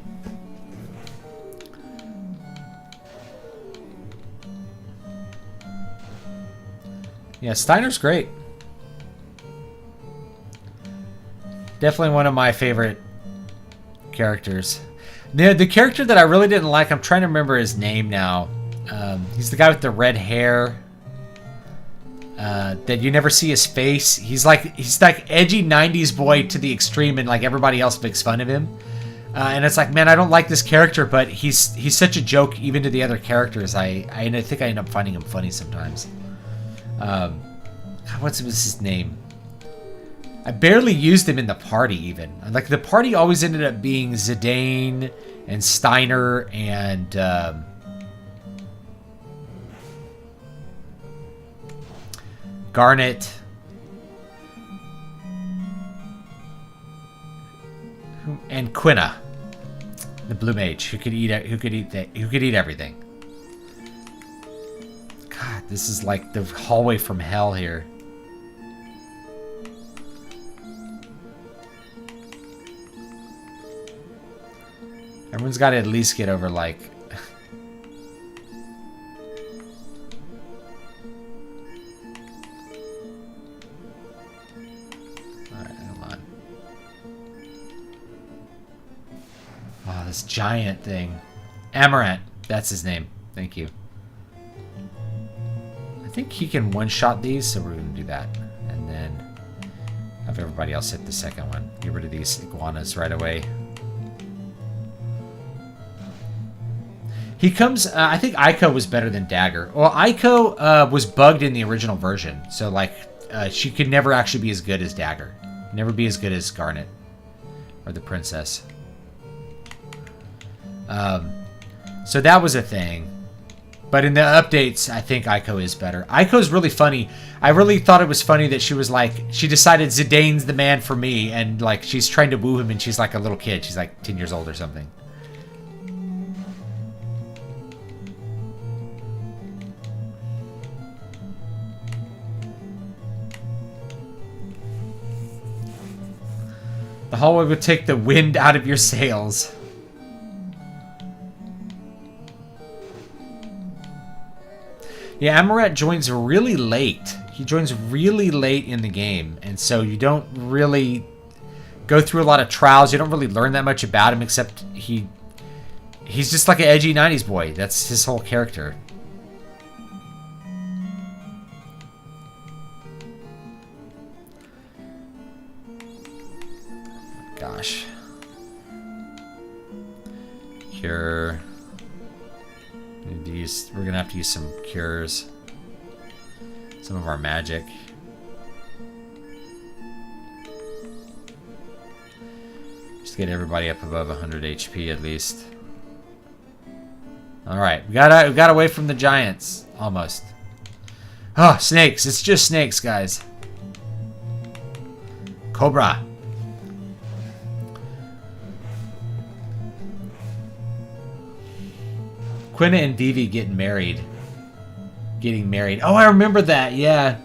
Yeah, Steiner's great. Definitely one of my favorite characters. The character that I really didn't like, I'm trying to remember his name now. He's the guy with the red hair. That you never see his face. He's like edgy 90s boy to the extreme, and like everybody else makes fun of him. And it's like, man, I don't like this character, but he's such a joke even to the other characters. I think I end up finding him funny sometimes. God, what's his name? I barely used him in the party even. Like the party always ended up being Zidane and Steiner and Garnet. And Quina, the blue mage, who could eat everything. God, this is like the hallway from hell here. Everyone's got to at least get over like. Oh, this giant thing. Amaranth. That's his name. Thank you. I think he can one-shot these, so we're going to do that. And then have everybody else hit the second one. Get rid of these iguanas right away. He comes... I think Aiko was better than Dagger. Well, Aiko was bugged in the original version. So, like, she could never actually be as good as Dagger. Never be as good as Garnet. Or the princess. So that was a thing. But in the updates, I think Aiko is better. Aiko's really funny. I really thought it was funny that she was like, she decided Zidane's the man for me, and like she's trying to woo him, and she's like a little kid. She's like 10 years old or something. The hallway would take the wind out of your sails. Yeah, Amaret joins really late. He joins really late in the game, and so you don't really go through a lot of trials. You don't really learn that much about him, except he's just like an edgy 90s boy. That's his whole character. Gosh. Cure. We're gonna have to use some cures. Some of our magic. Just get everybody up above 100 HP at least. Alright, we got away from the giants. Almost. Oh, snakes. It's just snakes, guys. Cobra. Quina and Vivi getting married. Oh, I remember that. Yeah.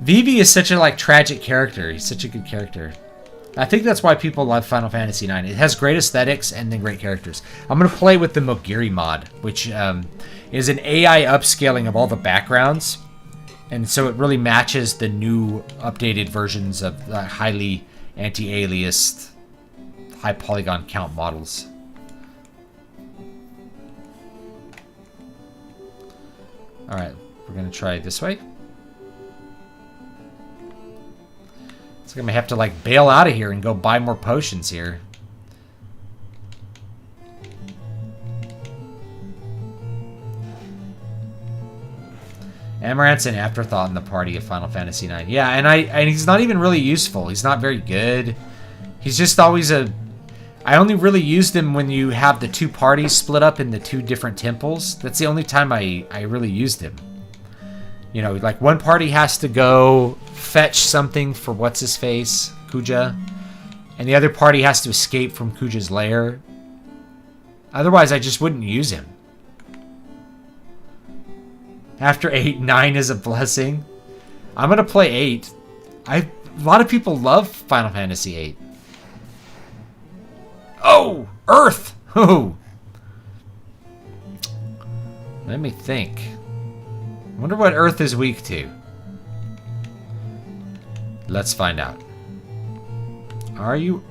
Vivi is such a like tragic character. He's such a good character. I think that's why people love Final Fantasy IX. It has great aesthetics and then great characters. I'm going to play with the Mogiri mod, which is an AI upscaling of all the backgrounds. And so it really matches the new updated versions of highly anti-aliased, high polygon count models. Alright, we're going to try this way. So I'm going to have to like bail out of here and go buy more potions here. Amaranth's an afterthought in the party of Final Fantasy IX. Yeah, and he's not even really useful. He's not very good. He's just always a... I only really used him when you have the two parties split up in the two different temples. That's the only time I really used him. You know, like one party has to go fetch something for what's-his-face, Kuja, and the other party has to escape from Kuja's lair. Otherwise, I just wouldn't use him. After 8, 9 is a blessing. I'm going to play 8. A lot of people love Final Fantasy VIII. Oh! Earth! Oh! Let me think. I wonder what Earth is weak to. Let's find out. Are you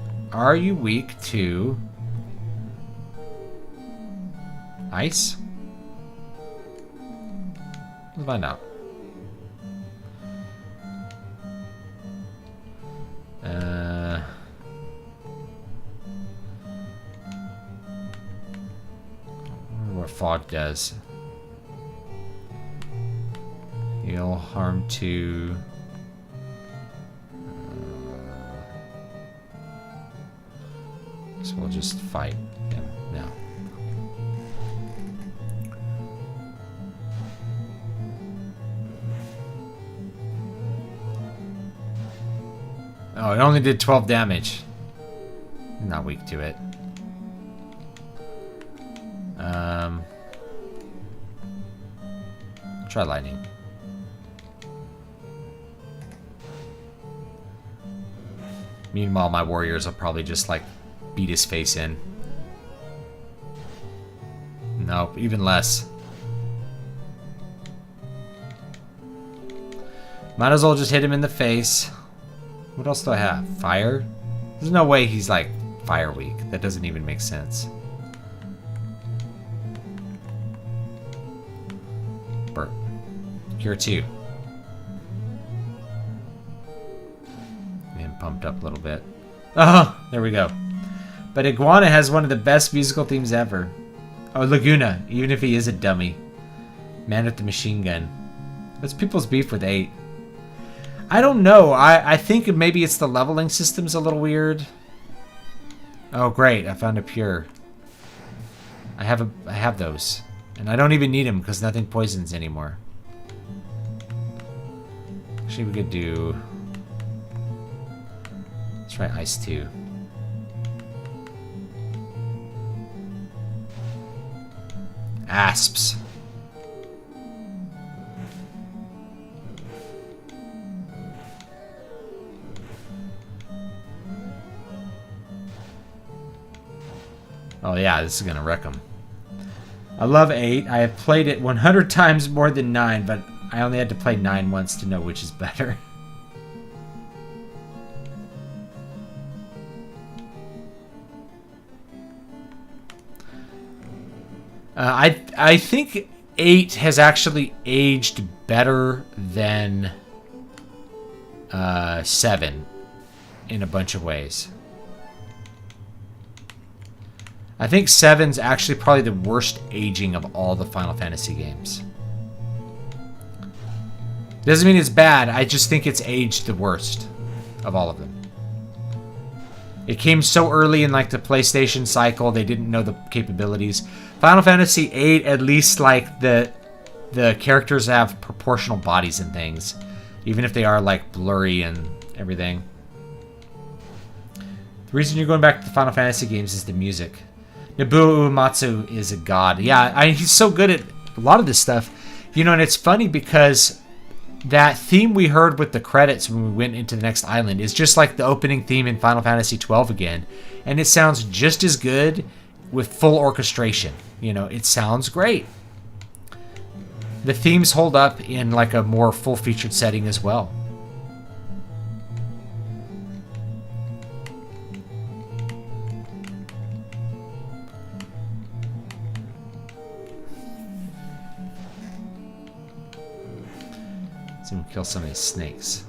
weak to ice? Let's find out. What fog does. Heal harm to. So we'll just fight him now. Oh, it only did 12 damage. Not weak to it. Try lightning. Meanwhile, my warriors will probably just like beat his face in. Nope, even less. Might as well just hit him in the face. What else do I have? Fire? There's no way he's like fire weak. That doesn't even make sense. Burp. Cure 2. And pumped up a little bit. Oh, there we go. But Iguana has one of the best musical themes ever. Oh, Laguna, even if he is a dummy. Man with the machine gun. What's people's beef with 8? I don't know. I think maybe it's the leveling system's a little weird. Oh, great. I found a pure. I have those. And I don't even need them because nothing poisons anymore. Actually, we could do... Let's try Ice 2. Asps. Oh yeah, this is gonna wreck them. I love 8. I have played it 100 times more than 9, but I only had to play 9 once to know which is better. I think 8 has actually aged better than 7 in a bunch of ways. I think 7's actually probably the worst aging of all the Final Fantasy games. Doesn't mean it's bad, I just think it's aged the worst of all of them. It came so early in like the PlayStation cycle, they didn't know the capabilities. Final Fantasy VIII, at least like the characters have proportional bodies and things, even if they are like blurry and everything. The reason you're going back to the Final Fantasy games is the music. Nobuo Uematsu is a god. Yeah, he's so good at a lot of this stuff. You know, and it's funny because that theme we heard with the credits when we went into the next island is just like the opening theme in Final Fantasy XII again. And it sounds just as good with full orchestration. You know, it sounds great. The themes hold up in like a more full-featured setting as well. Let's even kill some of these snakes.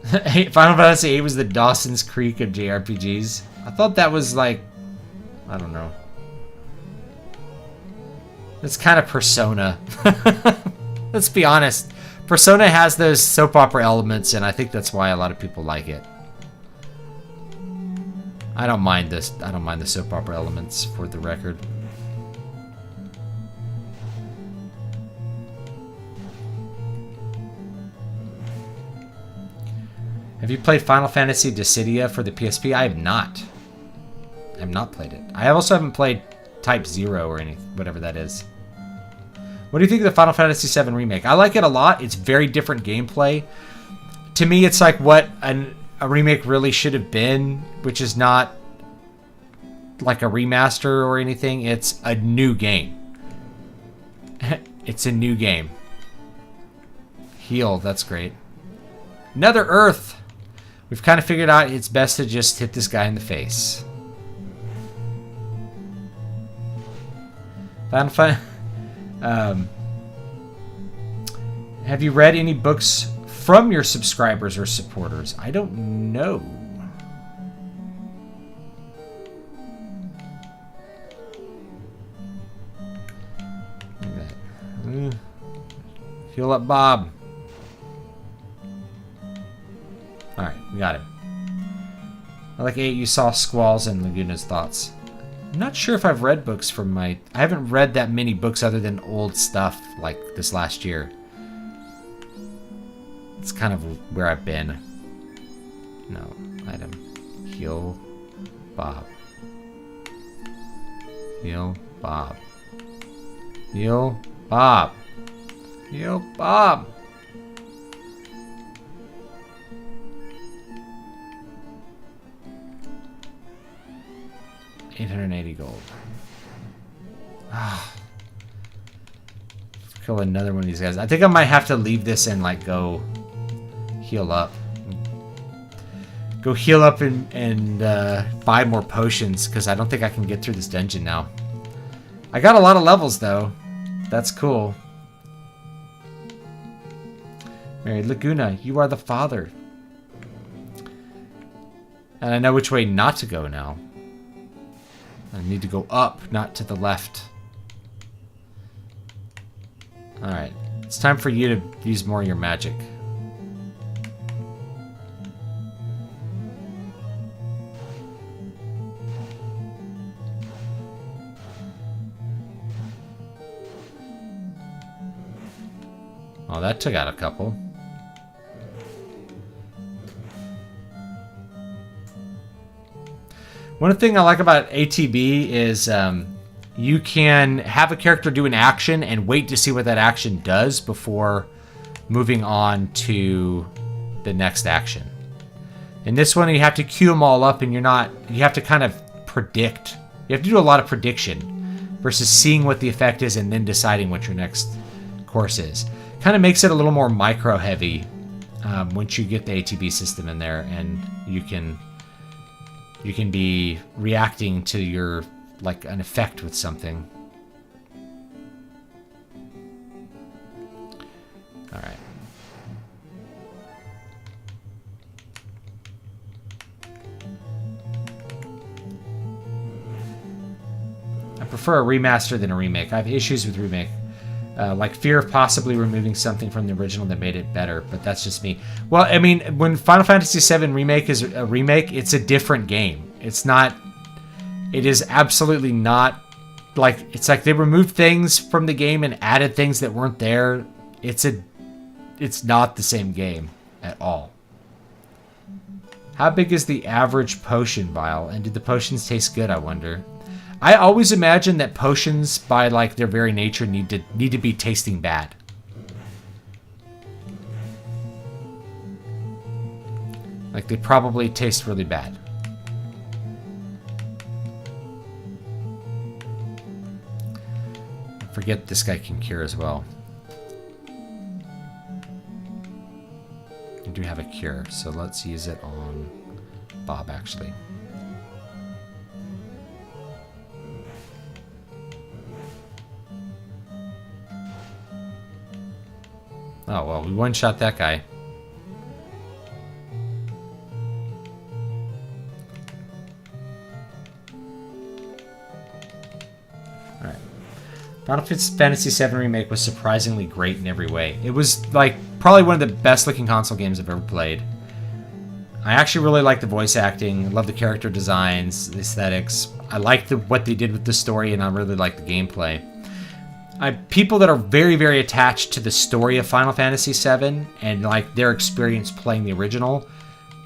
Final Fantasy VIII was the Dawson's Creek of JRPGs. I thought that was like, I don't know. It's kind of Persona. Let's be honest. Persona has those soap opera elements, and I think that's why a lot of people like it. I don't mind this. I don't mind the soap opera elements, for the record. Have you played Final Fantasy Dissidia for the PSP? I have not. I have not played it. I also haven't played Type 0 or anything, whatever that is. What do you think of the Final Fantasy VII Remake? I like it a lot. It's very different gameplay. To me, it's like what a remake really should have been, which is not like a remaster or anything. It's a new game. It's a new game. Heal, that's great. Another Earth. We've kind of figured out it's best to just hit this guy in the face. Final Fantasy. Have you read any books from your subscribers or supporters? I don't know. Heal up Bob. Alright, we got him. I like 8, you saw Squall's and Laguna's thoughts. I'm not sure if I've read books from my... I haven't read that many books other than old stuff like this last year. It's kind of where I've been. No, item. Heal Bob. Heal Bob. Heal Bob. Heal Bob. $880 gold. Ah. Kill another one of these guys. I think I might have to leave this and like go heal up. Go heal up and buy more potions because I don't think I can get through this dungeon now. I got a lot of levels though. That's cool. Mary Laguna, you are the father. And I know which way not to go now. I need to go up, not to the left. Alright. It's time for you to use more of your magic. Oh, that took out a couple. One thing I like about ATB is you can have a character do an action and wait to see what that action does before moving on to the next action. In this one, you have to queue them all up and you have to kind of predict. You have to do a lot of prediction versus seeing what the effect is and then deciding what your next course is. Kind of makes it a little more micro heavy once you get the ATB system in there, and you can be reacting to your, like, an effect with something. Alright. I prefer a remaster than a remake. I have issues with remake. Like fear of possibly removing something from the original that made it better, but that's just me. Well, I mean, when Final Fantasy VII Remake is a remake, it's a different game. It's not... It is absolutely not... Like, it's like they removed things from the game and added things that weren't there. It's not the same game at all. How big is the average potion vial? And do the potions taste good, I wonder? I always imagine that potions, by like their very nature, need to be tasting bad. Like they probably taste really bad. Forget this guy can cure as well. I do have a cure, so let's use it on Bob actually. Oh, well, we one-shot that guy. Alright. Final Fantasy VII Remake was surprisingly great in every way. It was, like, probably one of the best looking console games I've ever played. I actually really like the voice acting, love the character designs, the aesthetics. I like what they did with the story, and I really like the gameplay. People that are very, very attached to the story of Final Fantasy VII and like their experience playing the original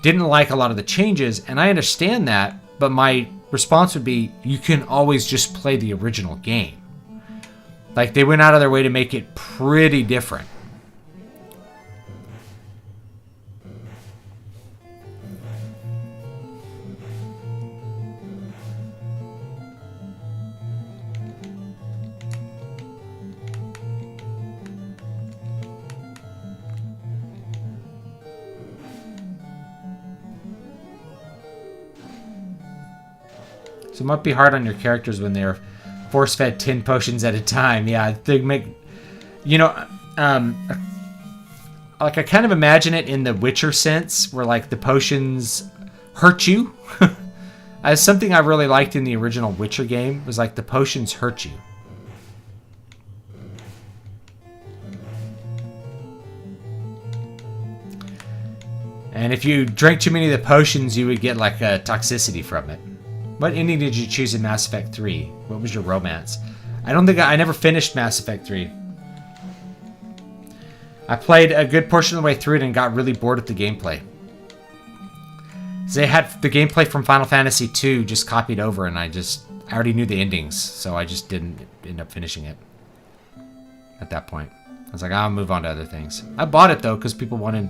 didn't like a lot of the changes, and I understand that, but my response would be, you can always just play the original game. Like, they went out of their way to make it pretty different. So it might be hard on your characters when they're force-fed 10 potions at a time. Yeah, they make... You know, like, I kind of imagine it in the Witcher sense, where, like, the potions hurt you. As something I really liked in the original Witcher game, was, like, the potions hurt you. And if you drank too many of the potions, you would get, like, a toxicity from it. What ending did you choose in Mass Effect 3? What was your romance? I don't think I never finished Mass Effect 3. I played a good portion of the way through it and got really bored with the gameplay. So they had the gameplay from Final Fantasy 2 just copied over, and I already knew the endings, so I just didn't end up finishing it at that point. I was like, I'll move on to other things. I bought it though because people were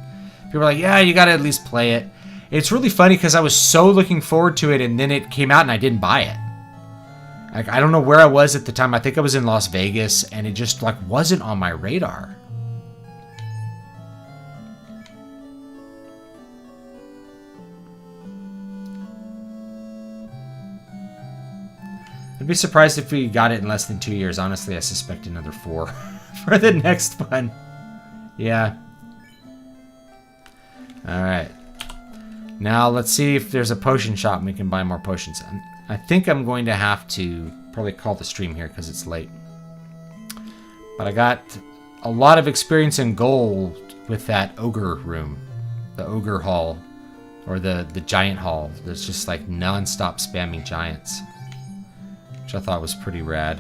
like, yeah, you gotta at least play it. It's really funny because I was so looking forward to it, and then it came out and I didn't buy it. Like, I don't know where I was at the time. I think I was in Las Vegas, and it just, like, wasn't on my radar. I'd be surprised if we got it in less than 2 years. Honestly, I suspect another 4 for the next one. Yeah. Alright. Now, let's see if there's a potion shop and we can buy more potions. I think I'm going to have to probably call the stream here because it's late. But I got a lot of experience in gold with that ogre room. The ogre hall. Or the giant hall. There's just like non-stop spamming giants. Which I thought was pretty rad.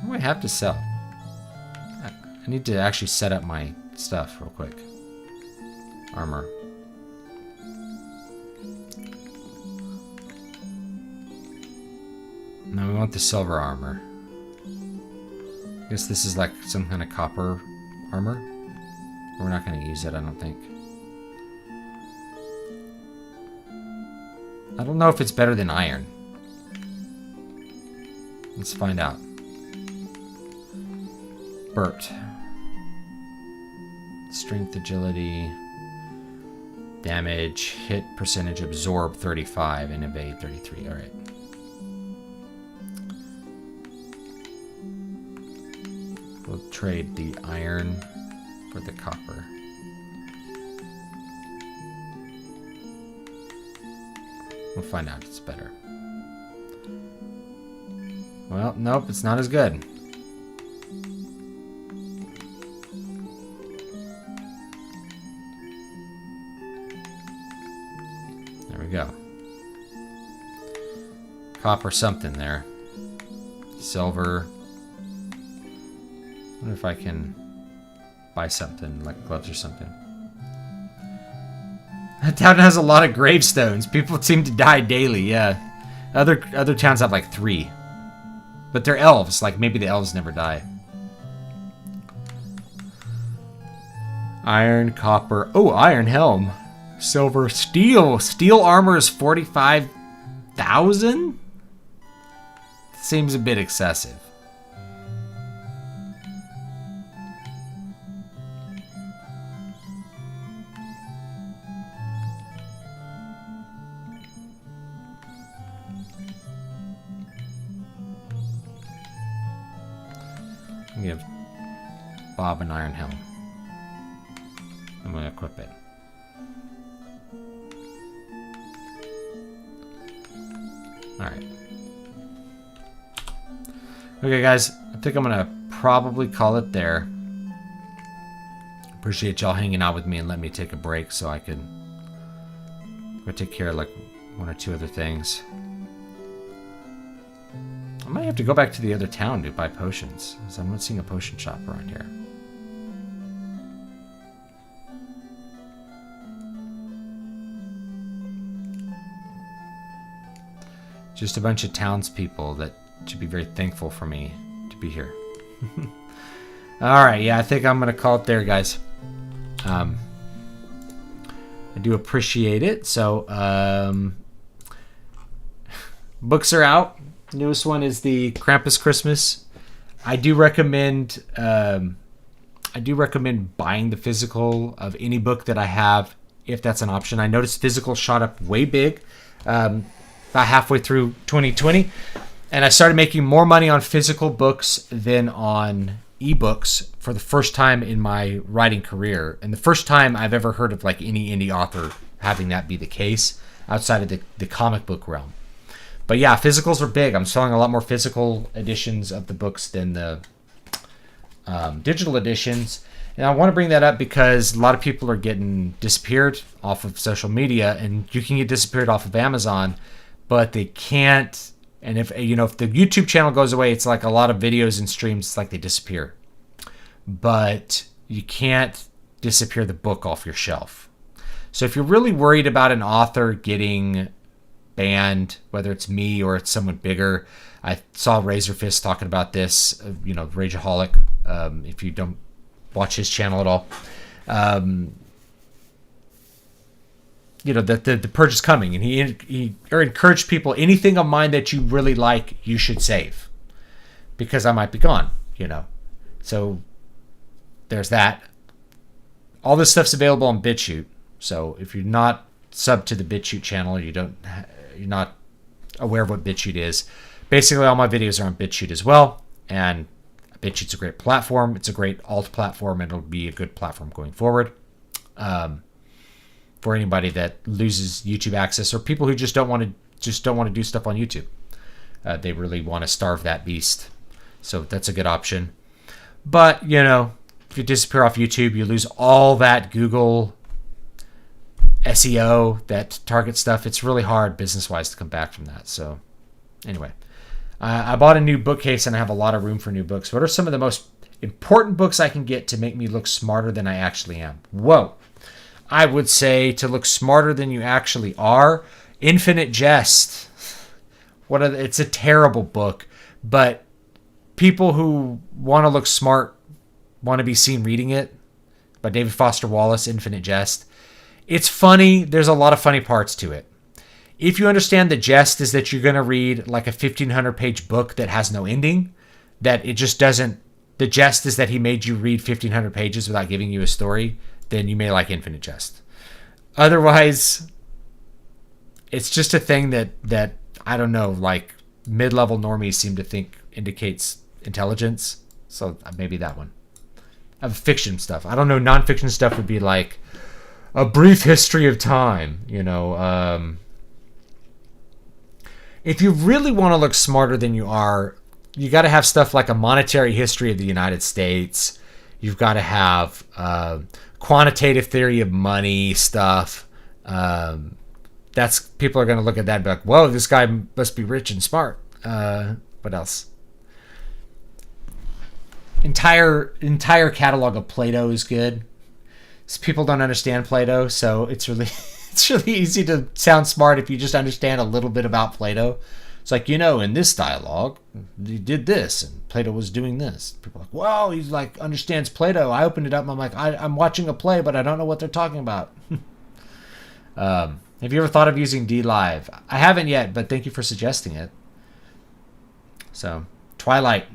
What do I have to sell? I need to actually set up my stuff real quick. Armor. Now we want the silver armor. I guess this is like some kind of copper armor. We're not going to use it, I don't think. I don't know if it's better than iron. Let's find out. Burt. Strength, agility, damage, hit percentage, absorb 35, and evade 33. Alright. We'll trade the iron for the copper. We'll find out if it's better. Well, nope, it's not as good. There we go. Copper something there. Silver. I wonder if I can buy something, like gloves or something. That town has a lot of gravestones. People seem to die daily, yeah. Other towns have like 3. But they're elves, like maybe the elves never die. Iron, copper. Oh, iron helm. Silver, steel. Steel armor is 45,000? Seems a bit excessive. Give Bob an iron helm. I'm going to equip it. Alright. Okay, guys, I think I'm gonna probably call it there. Appreciate y'all hanging out with me and let me take a break so I can go take care of like 1 or 2 other things. I might have to go back to the other town to buy potions, because I'm not seeing a potion shop around here. Just a bunch of townspeople that should be very thankful for me to be here. Alright, yeah, I think I'm going to call it there, guys. I do appreciate it. So, books are out. The newest one is the Krampus Christmas. I do recommend buying the physical of any book that I have, if that's an option. I noticed physical shot up way big about halfway through 2020, and I started making more money on physical books than on ebooks for the first time in my writing career, and the first time I've ever heard of like any indie author having that be the case outside of the comic book realm. But yeah, physicals are big. I'm selling a lot more physical editions of the books than the digital editions. And I want to bring that up because a lot of people are getting disappeared off of social media, and you can get disappeared off of Amazon, but they can't. And if the YouTube channel goes away, it's like a lot of videos and streams, it's like they disappear. But you can't disappear the book off your shelf. So if you're really worried about an author getting banned, whether it's me or it's someone bigger, I saw Razorfist talking about this, Rageaholic, if you don't watch his channel at all. That the purge is coming, and he encouraged people, anything of mine that you really like, you should save, because I might be gone, So there's that. All this stuff's available on BitChute, so if you're not subbed to the BitChute channel, you're not aware of what BitChute is, basically all my videos are on BitChute as well, and BitChute's a great platform. It's a great alt platform, and it'll be a good platform going forward. For anybody that loses YouTube access, or people who just don't want to do stuff on YouTube, they really want to starve that beast. So that's a good option. But if you disappear off YouTube, you lose all that Google SEO, that target stuff. It's really hard business-wise to come back from that. So anyway, I bought a new bookcase, and I have a lot of room for new books. What are some of the most important books I can get to make me look smarter than I actually am? Whoa. I would say, to look smarter than you actually are, Infinite Jest. It's a terrible book, but people who want to look smart want to be seen reading it, by David Foster Wallace, Infinite Jest. It's funny. There's a lot of funny parts to it. If you understand the jest is that you're going to read like a 1,500-page book that has no ending, that it just doesn't, the jest is that he made you read 1,500 pages without giving you a story, then you may like Infinite Jest. Otherwise, it's just a thing that I don't know, like mid-level normies seem to think indicates intelligence. So maybe that one. Of fiction stuff. I don't know, non-fiction stuff would be like A Brief History of Time, If you really want to look smarter than you are, you got to have stuff like A Monetary History of the United States. You've got to have quantitative theory of money stuff. That's, people are going to look at that and be like, whoa, this guy must be rich and smart. What else? Entire catalog of Plato is good. People don't understand Plato, so it's really easy to sound smart if you just understand a little bit about Plato. It's like, in this dialogue, he did this, and Plato was doing this. People are like, wow, he's like, understands Plato. I opened it up, and I'm like, I'm watching a play, but I don't know what they're talking about. Have you ever thought of using DLive? I haven't yet, but thank you for suggesting it. So, Twilight.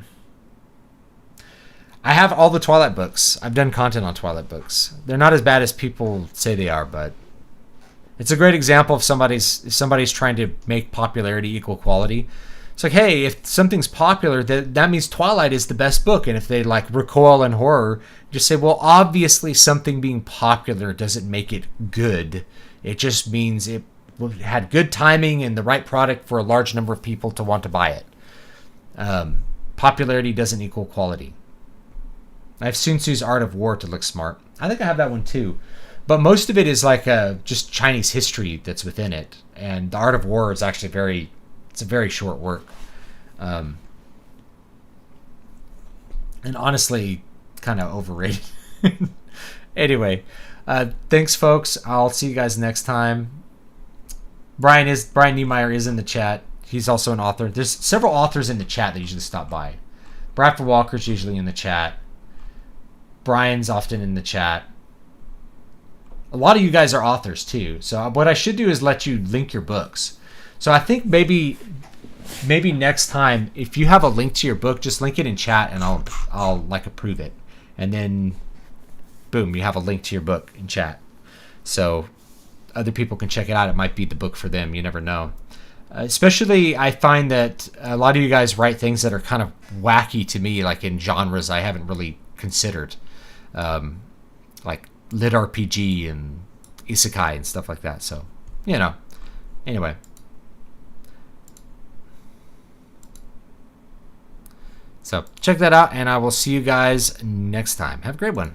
I have all the Twilight books. I've done content on Twilight books. They're not as bad as people say they are, but it's a great example of if somebody's trying to make popularity equal quality. It's like, hey, if something's popular, that means Twilight is the best book. And if they like recoil in horror, just say, well, obviously something being popular doesn't make it good. It just means it had good timing and the right product for a large number of people to want to buy it. popularity doesn't equal quality. I have Sun Tzu's Art of War to look smart. I think I have that one too. But most of it is like just Chinese history that's within it. And the Art of War is actually it's a very short work. And honestly, kind of overrated. Anyway, thanks, folks. I'll see you guys next time. Brian Niemeyer is in the chat. He's also an author. There's several authors in the chat that usually stop by. Bradford Walker's usually in the chat. Brian's often in the chat. A lot of you guys are authors too. So what I should do is let you link your books. So I think maybe next time, if you have a link to your book, just link it in chat and I'll like approve it. And then boom, you have a link to your book in chat. So other people can check it out. It might be the book for them. You never know. Especially, I find that a lot of you guys write things that are kind of wacky to me, like in genres I haven't really considered. Like lit RPG and isekai and stuff like that. So, you know. Anyway. So, check that out, and I will see you guys next time. Have a great one.